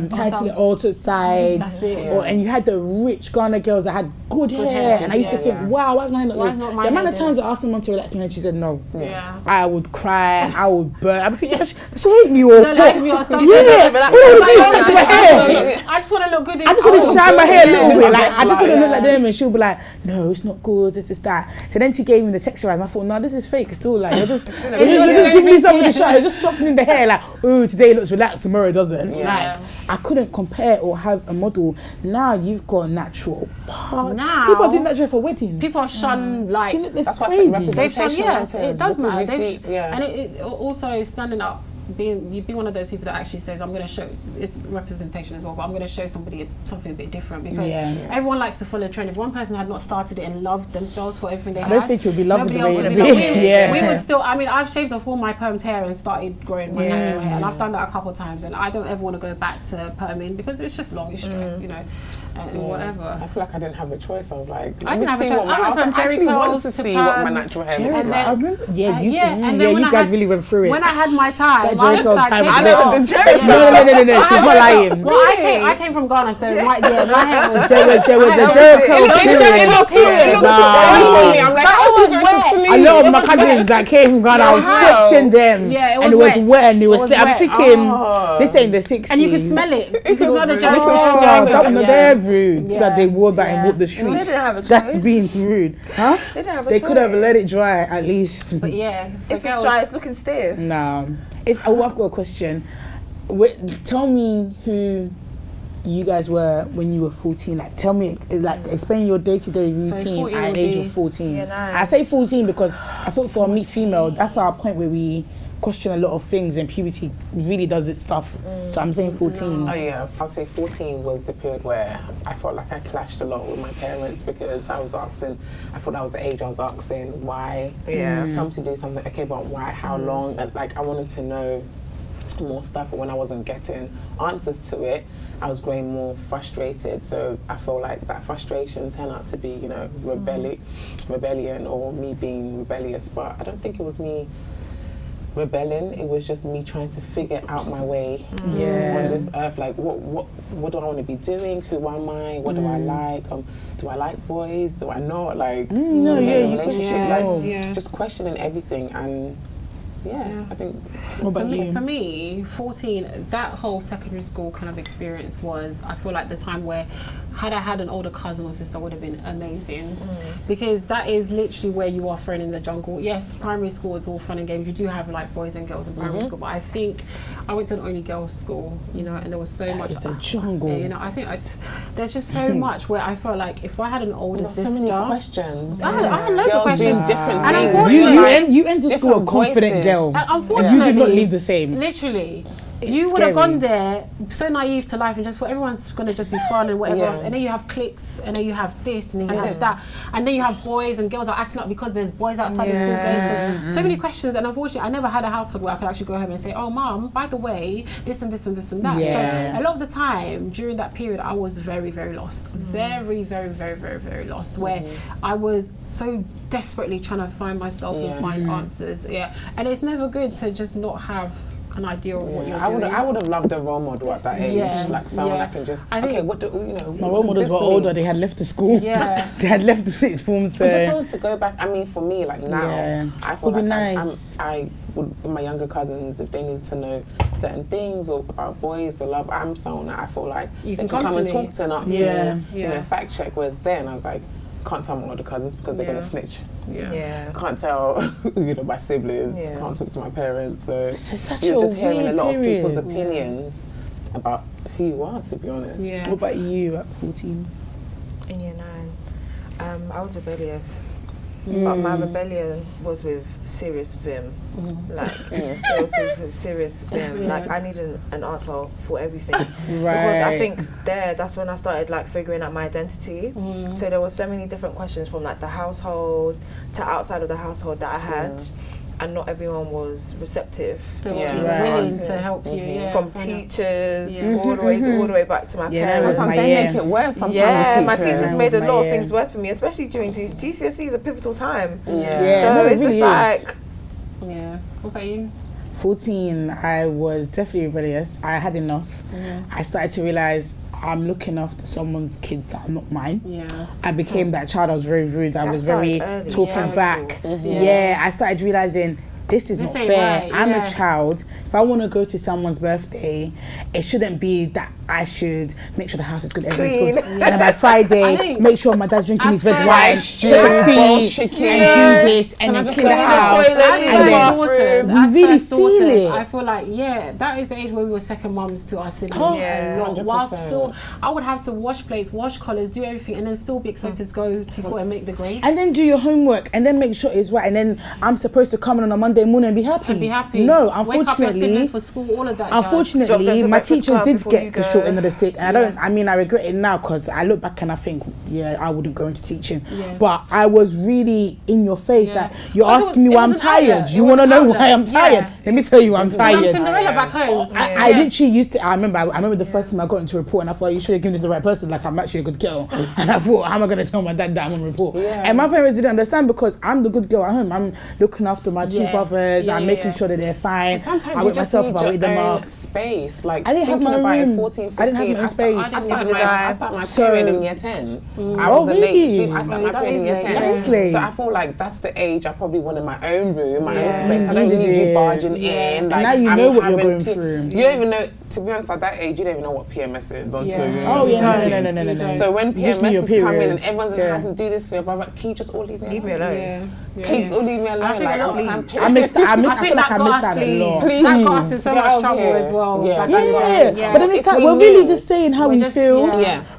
tight to the Awesome. altered side. That's it. Yeah. And you had the rich Ghana girls that had good hair. hair, And I used to yeah. think, wow, why's my hair not Why this? is not my The amount hair of times I asked someone to relax my hair, she said no. Yeah. I would cry, I would burn. I'd be thinking, does she hate me or Don't like me or something. Yeah, Relax. what do Like, you do to my hair? I just want to look good in I just want to shine my hair a little bit. Like, Just I just want to like- look like them. And she'll be like, no, it's not good, this is that. So then she gave me the texturizer. And I thought, no, this is fake still. Like, you're just giving me something to show. You're just softening the hair. Like, oh, today it looks relaxed, tomorrow it doesn't. Yeah. Like, I couldn't compare or have a model. Now you've got natural parts. Now- People are doing natural for wedding. People are shunned like. Do you know, that's That's why crazy. They've shown, yeah, Representation it does matters, matter. because you see- yeah. And it also standing up, being one of those people that actually says, I'm going to show, it's representation as well, but I'm going to show somebody something a bit different, because Yeah. everyone likes to follow a trend. If one person had not started it and loved themselves for everything they I had, don't think you'll be loved the nobody way else you would be be. loved. Yeah. We would still, I mean, I've shaved off all my permed hair and started growing my Yeah. natural hair, and I've done that a couple of times, and I don't ever want to go back to perming because it's just long, it's stress, you know, and whatever. I feel like I didn't have a choice. I was like, I didn't have a choice. I I went from actually Jerry wanted to curls to see what my perm. natural hair Jerry looks And like. I remember, yeah, you, and then when you I guys had- really went through it. When I had my ties, that Jericho time. I never did Jericho. No. She's not lying. Well, I came from Ghana, so my hair was. There was a Jericho period. It looked too funny. I'm like, how did you go to sleep? A lot of my cousins that came from Ghana, I was questioning them. Yeah, and it was wet and it was I'm thinking, this ain't the 60s. And you could smell it. You could smell the Jericho. They're rude that they wore that and walked the streets. They didn't have a choice. That's being rude. Huh? They didn't have a They choice. could have let it dry at least. But yeah, so if it's dry, it's looking stiff. No. I've got a question. Tell me who you guys were when you were 14. Like, tell me, like, explain your day-to-day routine at the age of 14. Yeah, nice. I say 14 because I thought for me female, that's our point where we question a lot of things and puberty really does its stuff. So I'm saying 14. Oh yeah, I'll say 14 was the period where I felt like I clashed a lot with my parents because I was asking, I thought that was the age I was asking why. Yeah. Time to do something, okay, but why, how long? And like I wanted to know more stuff, but when I wasn't getting answers to it, I was growing more frustrated. So I feel like that frustration turned out to be, you know, rebellion or me being rebellious, but I don't think it was me rebelling, it was just me trying to figure out my way on this earth. Like what do I want to be doing? Who am I? What do I like? Do I like boys? Do I not? Like relationship, just questioning everything. And I think for me 14, that whole secondary school kind of experience was, I feel like the time where had I had an older cousin or sister would have been amazing, because that is literally where you are thrown in the jungle. Yes, primary school is all fun and games, you do have like boys and girls in primary school, but I think I went to an only girls school, you know, and there was so much. It's the jungle. You know, I think there's just so much where I felt like if I had an older sister, so many questions. I had loads of questions. Different And things. unfortunately, you entered school a confident girl. Unfortunately, you did not leave the same. Literally. You would have gone there so naive to life and just thought everyone's going to just be fun and whatever else. And then you have cliques, and then you have this, and then you have that. And then you have boys and girls are acting up because there's boys outside the school gates. So many questions. And unfortunately, I never had a household where I could actually go home and say, oh, Mum, by the way, this and this and this and that. So a lot of the time during that period, I was very, very lost. Very, very, very, very, very lost. Where I was so desperately trying to find myself and find answers. And it's never good to just not have an idea of what you're doing. I would have loved a role model at that age, like someone that can just, what do you know? My role models were older, they had left the school. They had left the sixth form. So I just wanted to go back. I mean, for me, like now, I feel like nice. I would, my younger cousins, if they need to know certain things or about boys or love, I'm someone that I feel like you can come and talk to and ask me, you know, fact check. Whereas then I was like, can't tell my older cousins because they're gonna snitch. Can't tell, you know, my siblings. Can't talk to my parents. So you're just hearing a lot of people's opinions about who you are, to be honest. What about you at 14? In year 9, I was rebellious. But my rebellion was with serious vim. Like, it was with serious vim. Like, I needed an answer for everything. Because I think that's when I started, like, figuring out my identity. So there were so many different questions from, like, the household to outside of the household that I had. And not everyone was receptive. Willing to help you. From teachers all the way back to my parents. Sometimes they make it worse. Sometimes my teachers made a lot of things worse for me, especially during GCSE is a pivotal time. So it's really just like. What about you? 14, I was definitely rebellious. I had enough. I started to realize I'm looking after someone's kids that are not mine. I became that child. I was very rude. I was very talking back. I started realizing this is not fair. Right. I'm a child. If I want to go to someone's birthday, it shouldn't be that I should make sure the house is good, everything's good. And then by Friday, make sure my dad's drinking his red wine, take a seat, and do this, and then clean the house. As first daughters, I feel like, that is the age where we were second mums to our siblings. While still, I would have to wash plates, wash collars, do everything, and then still be expected to go to school and make the grade. And then do your homework, and then make sure it's right, and then I'm supposed to come in on a Monday morning and be happy. No, unfortunately, for school, all of that. Unfortunately, my teachers did get the short end of the stick. And I regret it now because I look back and I think, I wouldn't go into teaching. Yeah. But I was really in your face that you're asking me why I'm tired. Do you want to know why I'm tired? Let me tell you why I'm tired. I'm Cinderella back home. I literally used to, I remember the first time I got into a report and I thought, you should have given this to the right person, like I'm actually a good girl. And I thought, how am I going to tell my dad that I'm on report? Yeah. And my parents didn't understand because I'm the good girl at home. I'm looking after my two brothers. I'm making sure that they're fine. Sometimes I wake myself up, I wake them up. Space. Like, I didn't have my room. 14, 15, I didn't have my own space. I started my period in year 10. I was late. I started my period in year 10. So I feel like that's the age I probably wanted my own room, my own space. I don't need you barging in. Like, now you know what you're going through. You don't even know, to be honest, at that age, you don't even know what PMS is until you no. So when PMS is coming and everyone's in the house and do this for your brother, can you just all leave me alone? Please all leave me alone. I missed that a lot. Please. That got us in so much trouble as well. Yeah. But then it's like, we're really just saying how we feel.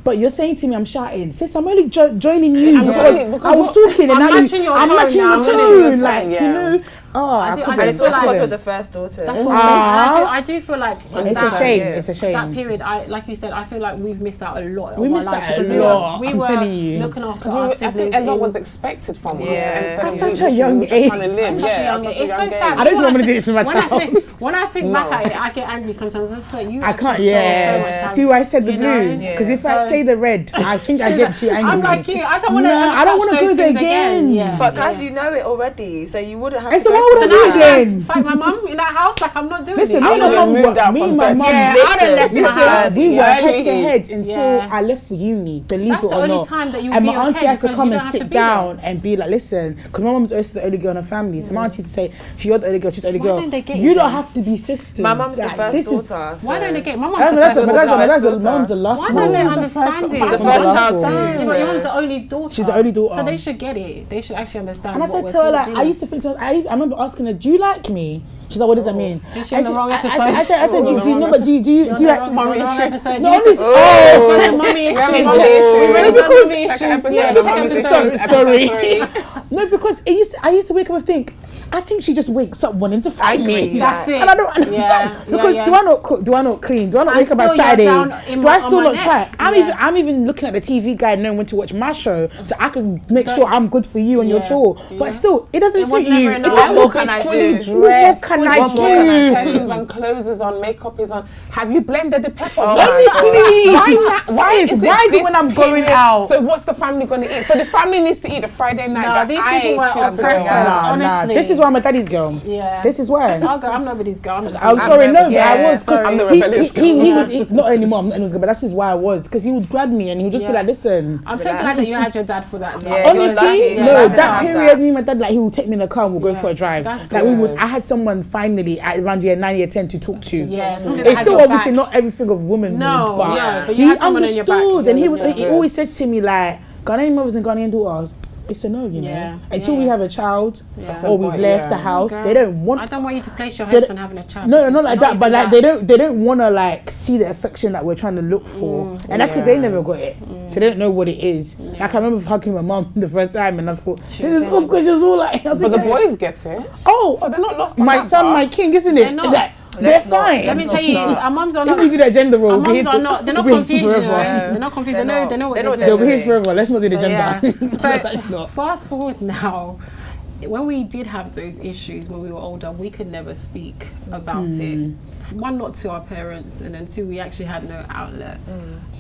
But you're saying to me, I'm shouting. Sis, I'm only joining you because I was talking and now I'm matching your tone. Like, you know. And it's all because we're the first daughter. That's what I do feel like it's a shame. It's a shame. That period, like you said, I feel like we've missed out a lot. We missed out a lot. We were looking after our siblings. I think a lot was expected from us. At such a young age. It's so sad. I don't even want to do this with my child. When I think back at it, I get angry sometimes. It's like you. I can't. See why I said the blue? Because if I say the red, I think I get too angry. I'm like you. I don't want to. I don't want to go there again. But guys, you know it already, so you wouldn't have to. So why would I do it again? Fight my mum in that house, like I'm not doing it. Listen, me and my mum, we were head to head until I left for uni, believe it or not. And my auntie had to come and sit down and be like, listen, because my mum's also the only girl in her family, so my auntie used to say, you're the only girl, she's the only girl. You don't have to be sisters. My mum's the first daughter. Why don't they get? My mum's the first daughter. My mum's the last one. Why don't they understand it? She's the first child too. But your mum's the only daughter. She's the only daughter. So they should get it. They should actually understand. And I said to her, like, I used to think to her, I remember asking her, do you like me? She's like, what does that mean? Is she in the wrong episode? I said, do you know? But do you like mommy issues? No, mommy issues. Sorry. No, because I used to wake up and think, I think she just wakes up wanting to fight me. That's it. And I don't understand. Because do I not cook? Do I not clean? Do I not wake up on Saturday? Do I still not try? I'm even looking at the TV guide knowing when to watch my show so I can make sure I'm good for you and your chore. But still, it doesn't suit you. What can I do? What can I do? Perfumes on, clothes is on, makeup is on. Have you blended the pepper? Why is it when I'm going out? So what's the family going to eat? So the family needs to eat the Friday night. These people were aggressive, honestly. This is why I'm a daddy's girl. Yeah. This is why. I'm nobody's girl. I'm sorry, no, but I was. I'm the rebellious girl. He would, not anymore, I'm not anyone's girl, but that's just why I was. Because he would grab me and he would just be like, listen. I'm so glad that you had your dad for that. Honestly, no, that period, me and my dad, like, he would take me in the car and we'll go for a drive. That's like, I had someone finally at around year 9, year 10 to talk to. Yeah. It's still obviously not everything of womanhood, but he understood and he always said to me, like, Ghanaian mothers and Ghanaian daughters, it's a no, you know. Until we have a child or we've left the house, they don't want. I don't want you to place your hopes on having a child. No, not like that. But like they don't want to like see the affection that we're trying to look for, and that's because they never got it, so they don't know what it is. Like I remember hugging my mum the first time, and I thought this is awkward. Just all like. But the boys get it. Oh, so they're not lost. My son, my king, isn't it? They're fine. Let me tell you, our mums are not. If we do that gender role, our mums are not. They're not confused. They're not confused. They know what they're doing. They'll be here forever. Let's not do the gender. So fast forward now. When we did have those issues when we were older, we could never speak about it. One, not to our parents, and then two, we actually had no outlet.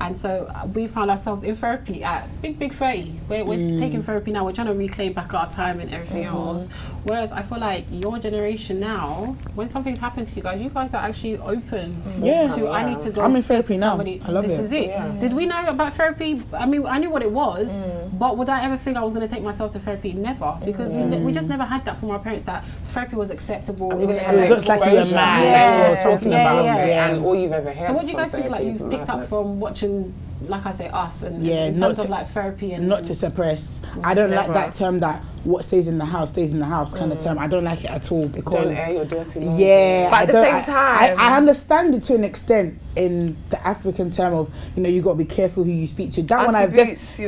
And so we found ourselves in therapy at big 30. We're taking therapy now. We're trying to reclaim back our time and everything else. Whereas I feel like your generation now, when something's happened to you guys are actually open to, I need to go I'm in therapy now. Somebody. I love this is it. Yeah. Did we know about therapy? I mean, I knew what it was, but would I ever think I was going to take myself to therapy? Never. Because we just never had that from our parents, that therapy was acceptable. It looks like you're mad. Talking about it, and all you've ever heard. So what do you guys think like you've picked up from watching, like I say, us and in terms of like therapy and not to suppress? I don't like that term that what stays in the house kind of term. I don't like it at all because don't air your dirty laundry. but at the same time I understand it to an extent in the African term of you got to be careful who you speak to. That one I've definitely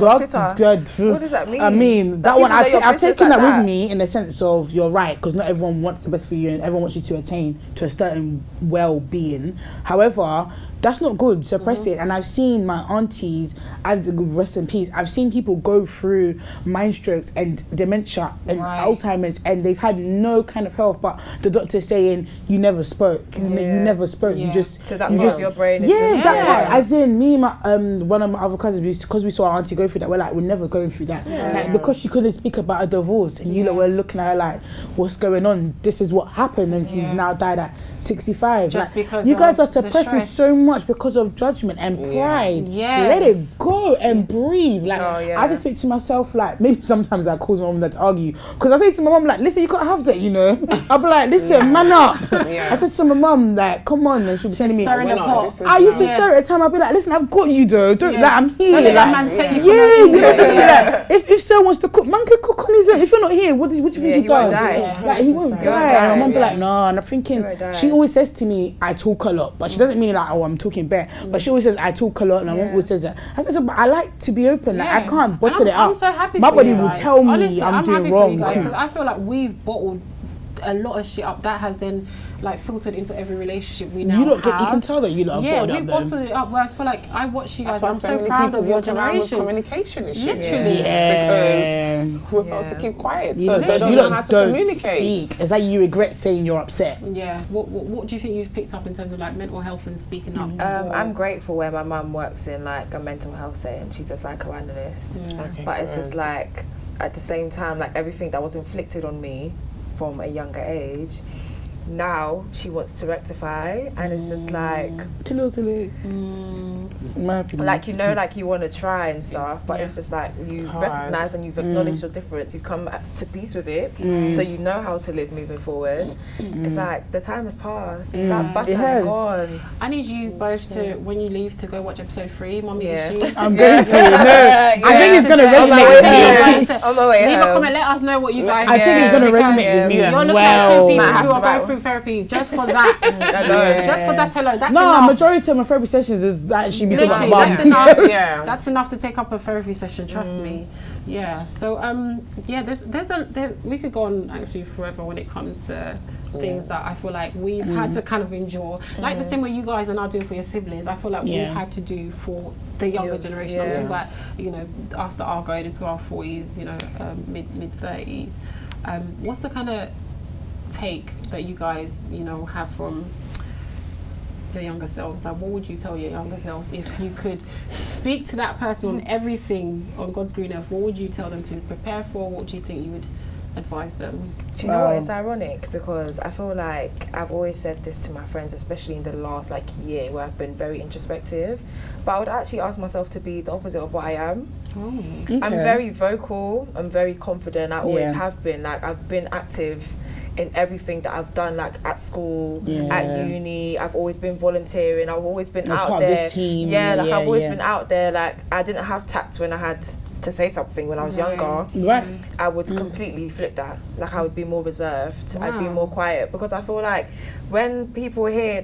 what does that mean? I mean that one I've taken that with me in the sense of you're right, because not everyone wants the best for you and everyone wants you to attain to a certain well-being. However, That's not good. Suppress it. And I've seen my aunties, rest in peace, I've seen people go through mind strokes and dementia and Alzheimer's, and they've had no kind of health, but the doctor's saying, you never spoke. You never spoke. You just... So that part of your brain is just... that part. As in, me and my, one of my other cousins, because we saw our auntie go through that, we're like, we're never going through that. Like, because she couldn't speak about a divorce, and you lot were looking at her like, what's going on? This is what happened, and she's now died at 65. Just like, because you guys are suppressing so much because of judgment and pride. Let it go and breathe. Like, I just think to myself, like, maybe sometimes I cause my mum to argue, because I say to my mum, like, listen, you can't have that, you know. I'll be like, listen, man up. I said to my mum, like, come on, and she'll be telling me, I used to stir at a time. I'll be like, listen, I've got you though. Don't like, I'm here. Like, if Sir wants to cook, man can cook on his own. If you're not here, what do you think he does? Like, he won't die. And my mum be like, no. And I'm thinking, she always says to me, I talk a lot, but she doesn't mean like, oh, I'm talking bare. But she always says, I talk a lot, and my mum always says that. I said, but I like to be open. Like, I can't bottle it up. I'm so happy. My body will tell me honestly, I'm doing wrong. Because I feel like we've bottled a lot of shit up that has then like filtered into every relationship we now have. You can tell that you lot have we've bottled it up. Where I feel like I watch you guys. I'm so proud of your generation. Communication issues. Literally, because we're told to keep quiet, so they don't know how to communicate. It's like you regret saying you're upset. Yeah. What do you think you've picked up in terms of like mental health and speaking up? I'm grateful where my mum works in like a mental health setting. She's a psychoanalyst, but it's just like at the same time, like everything that was inflicted on me from a younger age, now she wants to rectify, and it's just like like, you know, like you want to try and stuff, but it's just like you recognize and you've acknowledged your difference, you've come to peace with it, so you know how to live moving forward. It's like the time has passed, that bus has gone. I need you both to, when you leave, to go watch episode 3, Mommy Issues. I'm going to. I think it's going to resonate with me. On my way leave a comment, let us know what you guys I think it's going to resonate with me. You're looking at 2 people who are going through therapy just for that. Just for that hello. That's enough. Majority of my therapy sessions is actually because of my mum. That's enough. That's enough to take up a therapy session, trust me. Yeah. So we could go on actually forever when it comes to things that I feel like we've had to kind of endure. Like the same way you guys are now doing for your siblings, I feel like we've had to do for the younger generation. I'm talking about, you know, us that are going into our 40s, you know, mid 30s. What's the kind of take that you guys, you know, have from your younger selves? Like, what would you tell your younger selves if you could speak to that person on everything on God's green earth? What would you tell them to prepare for? What do you think you would advise them? Do you know what? It's ironic because I feel like I've always said this to my friends, especially in the last like year where I've been very introspective, but I would actually ask myself to be the opposite of what I am. I'm very vocal, I'm very confident, I always have been. Like, I've been active in everything that I've done, like at school, at uni. I've always been volunteering, I've always been out there. This team. I've always been out there. Like, I didn't have tact when I had to say something when I was younger. I would completely flip that. Like, I would be more reserved, I'd be more quiet, because I feel like when people hear,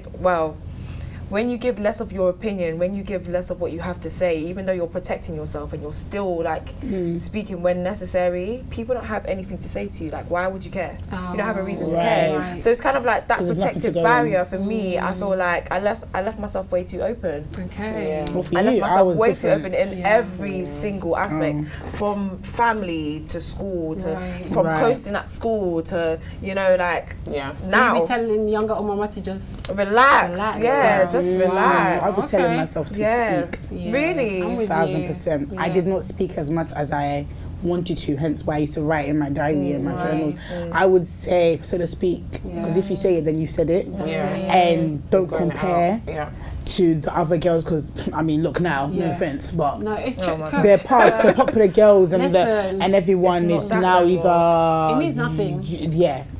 when you give less of your opinion, when you give less of what you have to say, even though you're protecting yourself and you're still like speaking when necessary, people don't have anything to say to you. Like, why would you care? You don't have a reason to care. So it's kind of like that protective barrier for me. I feel like I left myself way too open. Well, I left myself way too open in every single aspect, from family to school to from coasting at school to, you know, like now. So you'd be telling younger Omama to just relax. Just relax. I was telling myself to speak. Really? 1000%. I did not speak as much as I wanted to, hence why I used to write in my diary and my journal. I would say, so to speak, because if you say it, then you said it. And don't compare to the other girls, because I mean, look now, no offense, but it's they're past the popular girls, and and everyone is now either it means nothing.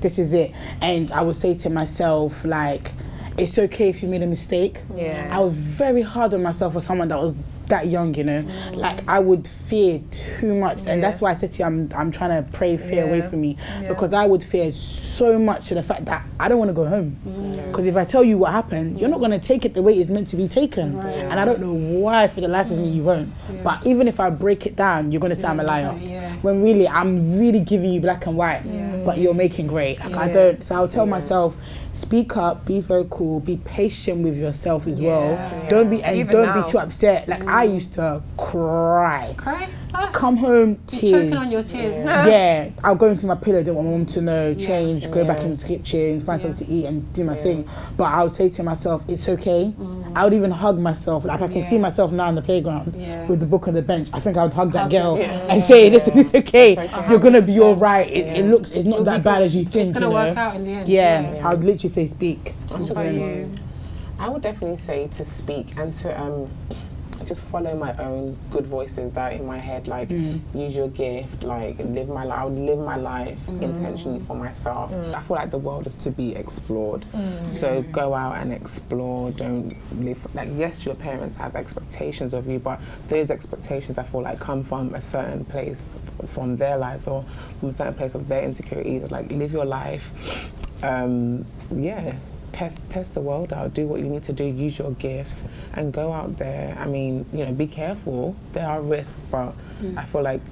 This is it. And I would say to myself, like, it's okay if you made a mistake. I was very hard on myself for someone that was that young, you know. Like, I would fear too much, and that's why I said to you, I'm trying to pray fear away from me, because I would fear so much to the fact that I don't want to go home, because if I tell you what happened, you're not going to take it the way it's meant to be taken, and I don't know why for the life of me you won't. But even if I break it down, you're going to say I'm a liar, when really I'm really giving you black and white. but you're making great. Like, I don't. So I'll tell myself, speak up, be vocal, be patient with yourself as well. Don't be be too upset. Like I used to cry. Come home, tears. You're choking on your tears. Yeah, I'll go into my pillow, don't want my mum to know, change, go back into the kitchen, find something to eat and do my thing. But I would say to myself, it's okay. I would even hug myself. Like I can see myself now in the playground with the book on the bench. I think I would hug that girl and say, listen, it's okay. You're gonna be all right. It's not that bad as you think. It's gonna work out in the end. Yeah, I would literally say speak. What about you? I would definitely say to speak and to just follow my own good voices that are in my head, like use your gift, like live my life. I would live my life intentionally for myself. I feel like the world is to be explored, so go out and explore. Don't live like, yes, your parents have expectations of you, but those expectations I feel like come from a certain place from their lives or from a certain place of their insecurities. Like live your life. Test the world out, do what you need to do, use your gifts and go out there. I mean, be careful, there are risks, but I feel like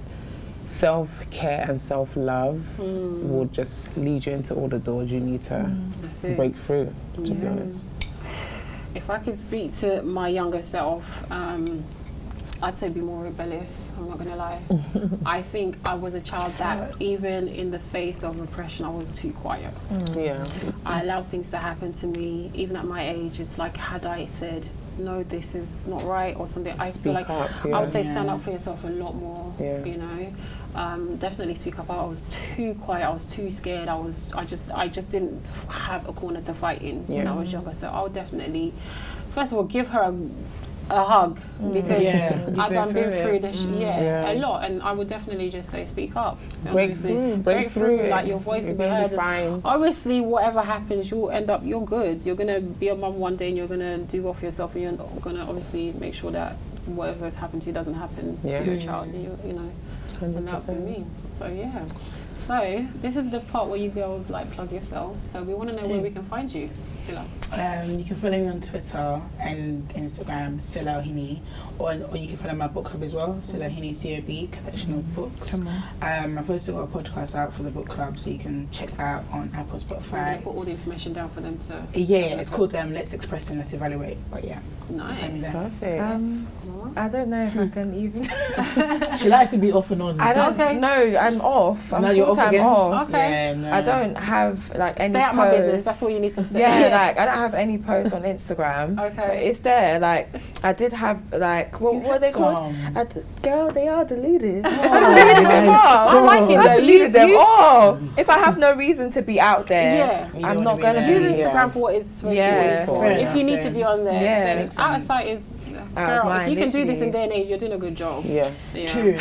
self-care and self-love will just lead you into all the doors you need to break through, to be honest. If I could speak to my younger self, I'd say be more rebellious, I'm not gonna lie. I think I was a child that even in the face of repression, I was too quiet. I allowed things to happen to me, even at my age. It's like, had I said, no, this is not right or something, I feel like I would say stand up for yourself a lot more, definitely speak up. I was too quiet, I was too scared, I just didn't have a corner to fight in when I was younger. So I would definitely, first of all, give her a hug, because I've been through this a lot, and I would definitely just say speak up, break through, like your voice will be heard. Obviously whatever happens, you're good, you're gonna be a mum one day and you're gonna do well for yourself, and you're gonna obviously make sure that whatever has happened to you doesn't happen to your child, and that would be me. So this is the part where you girls like plug yourselves. So we want to know where we can find you, Pricilla. You can follow me on Twitter and Instagram, Silla Hini, or you can follow my book club as well, Silla Hini COB, Collection of Books. I've also got a podcast out for the book club, so you can check that out on Apple, Spotify. I'm going to put all the information down for them to... it's called Let's Express and Let's Evaluate, but Nice. Perfect. I don't know if I can even... She likes to be off and on. I don't know, I'm off. I'm full-time off. Okay. Yeah, no. I don't have like any Stay out posts. my business, that's all you need to say. Like I don't have any posts on Instagram. Okay. But it's there. Like I did have like what are they called? Girl, they are deleted. I deleted them all. I like it. I deleted them all. If I have no reason to be out there, I'm not gonna use be Instagram for what it's supposed to be for. If you need to be on there, then out of sight is... Girl, if you can do this in day and age, you're doing a good job. True.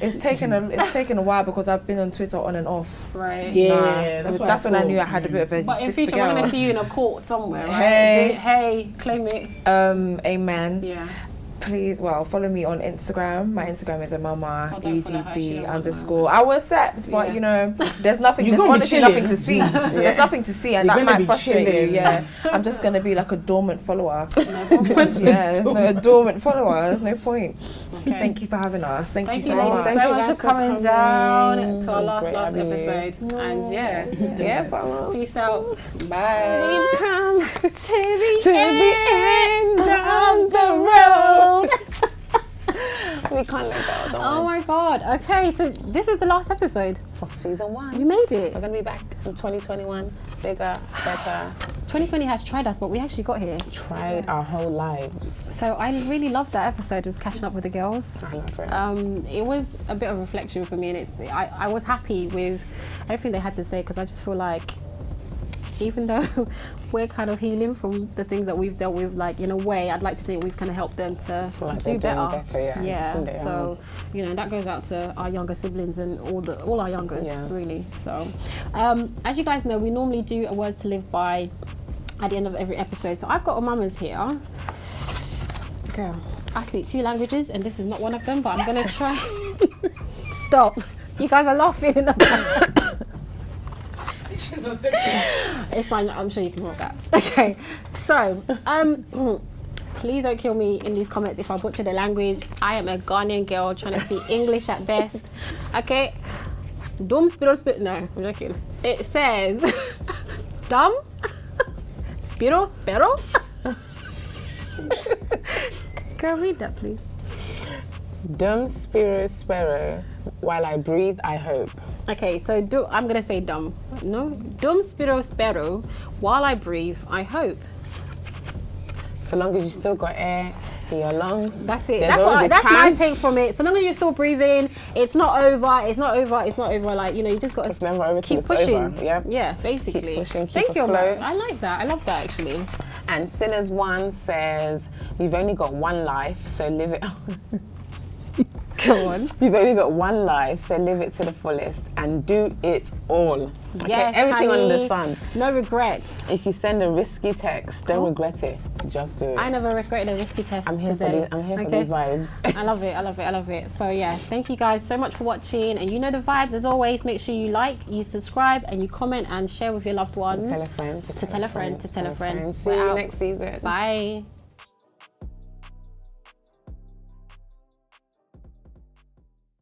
It's taken a while because I've been on Twitter on and off. Right. That's when I knew I had a bit of a. But in future, we're gonna see you in a court somewhere, right? Hey, claim it. Amen. Yeah. Please, follow me on Instagram. My Instagram is Omama UGB_. I will accept, but there's nothing. There's honestly nothing to see. There's nothing to see, and that might frustrate you. I'm just gonna be like a dormant follower. There's no dormant follower. There's no point. Thank you for having us. Thank you so much. Thank you so much for coming down to our last episode. And peace out. Bye. We've come to the end of the road. We can't let go. Oh my god. Okay, so this is the last episode for season 1. We made it. We're gonna be back in 2021, bigger, better. 2020 has tried us, but we actually got here. Tried our whole lives. So I really loved that episode of catching up with the girls. I love it. It was a bit of reflection for me, and I was happy with everything they had to say, because I just feel like, even though we're kind of healing from the things that we've dealt with, like in a way, I'd like to think we've kind of helped them to do better. So that goes out to our younger siblings and all our youngers, really. So as you guys know, we normally do a words to live by at the end of every episode. So I've got Omama's here. Girl, I speak 2 languages and this is not one of them, but I'm gonna try. Stop. You guys are laughing. It's fine, I'm sure you can hold that. Okay, so please don't kill me in these comments if I butcher the language. I am a Ghanaian girl trying to speak English at best. Okay, Dum spiro spiro. No, I'm joking. It says dum spiro spero. Girl, read that, please. Dum spiro spero. While I breathe, I hope. Okay, so I'm gonna say dum. No, dum spiro spero. While I breathe, I hope. So long as you still got air in your lungs. That's it. That's my take from it. So long as you're still breathing, it's not over. It's not over. It's not over. Like, you know, you just got It's never over till keep it's pushing. over. Yeah. Yeah, basically. Keep pushing, keep Thank you, afloat. man. I like that. I love that actually. And Sinners 1 says, "You've only got one life, so live it." Go on. You've only got one life, so live it to the fullest and do it all. Okay, Yes, everything honey. under the sun. No regrets. If you send a risky text, don't regret it. Just do it. I never regretted a risky test I'm here today. for these vibes. I love it. I love it. I love it. So yeah, thank you guys so much for watching. And you know the vibes. As always, make sure you like, you subscribe, and you comment and share with your loved ones. Tell a friend. To tell a friend. To tell a friend. See We're you out. next season. Bye.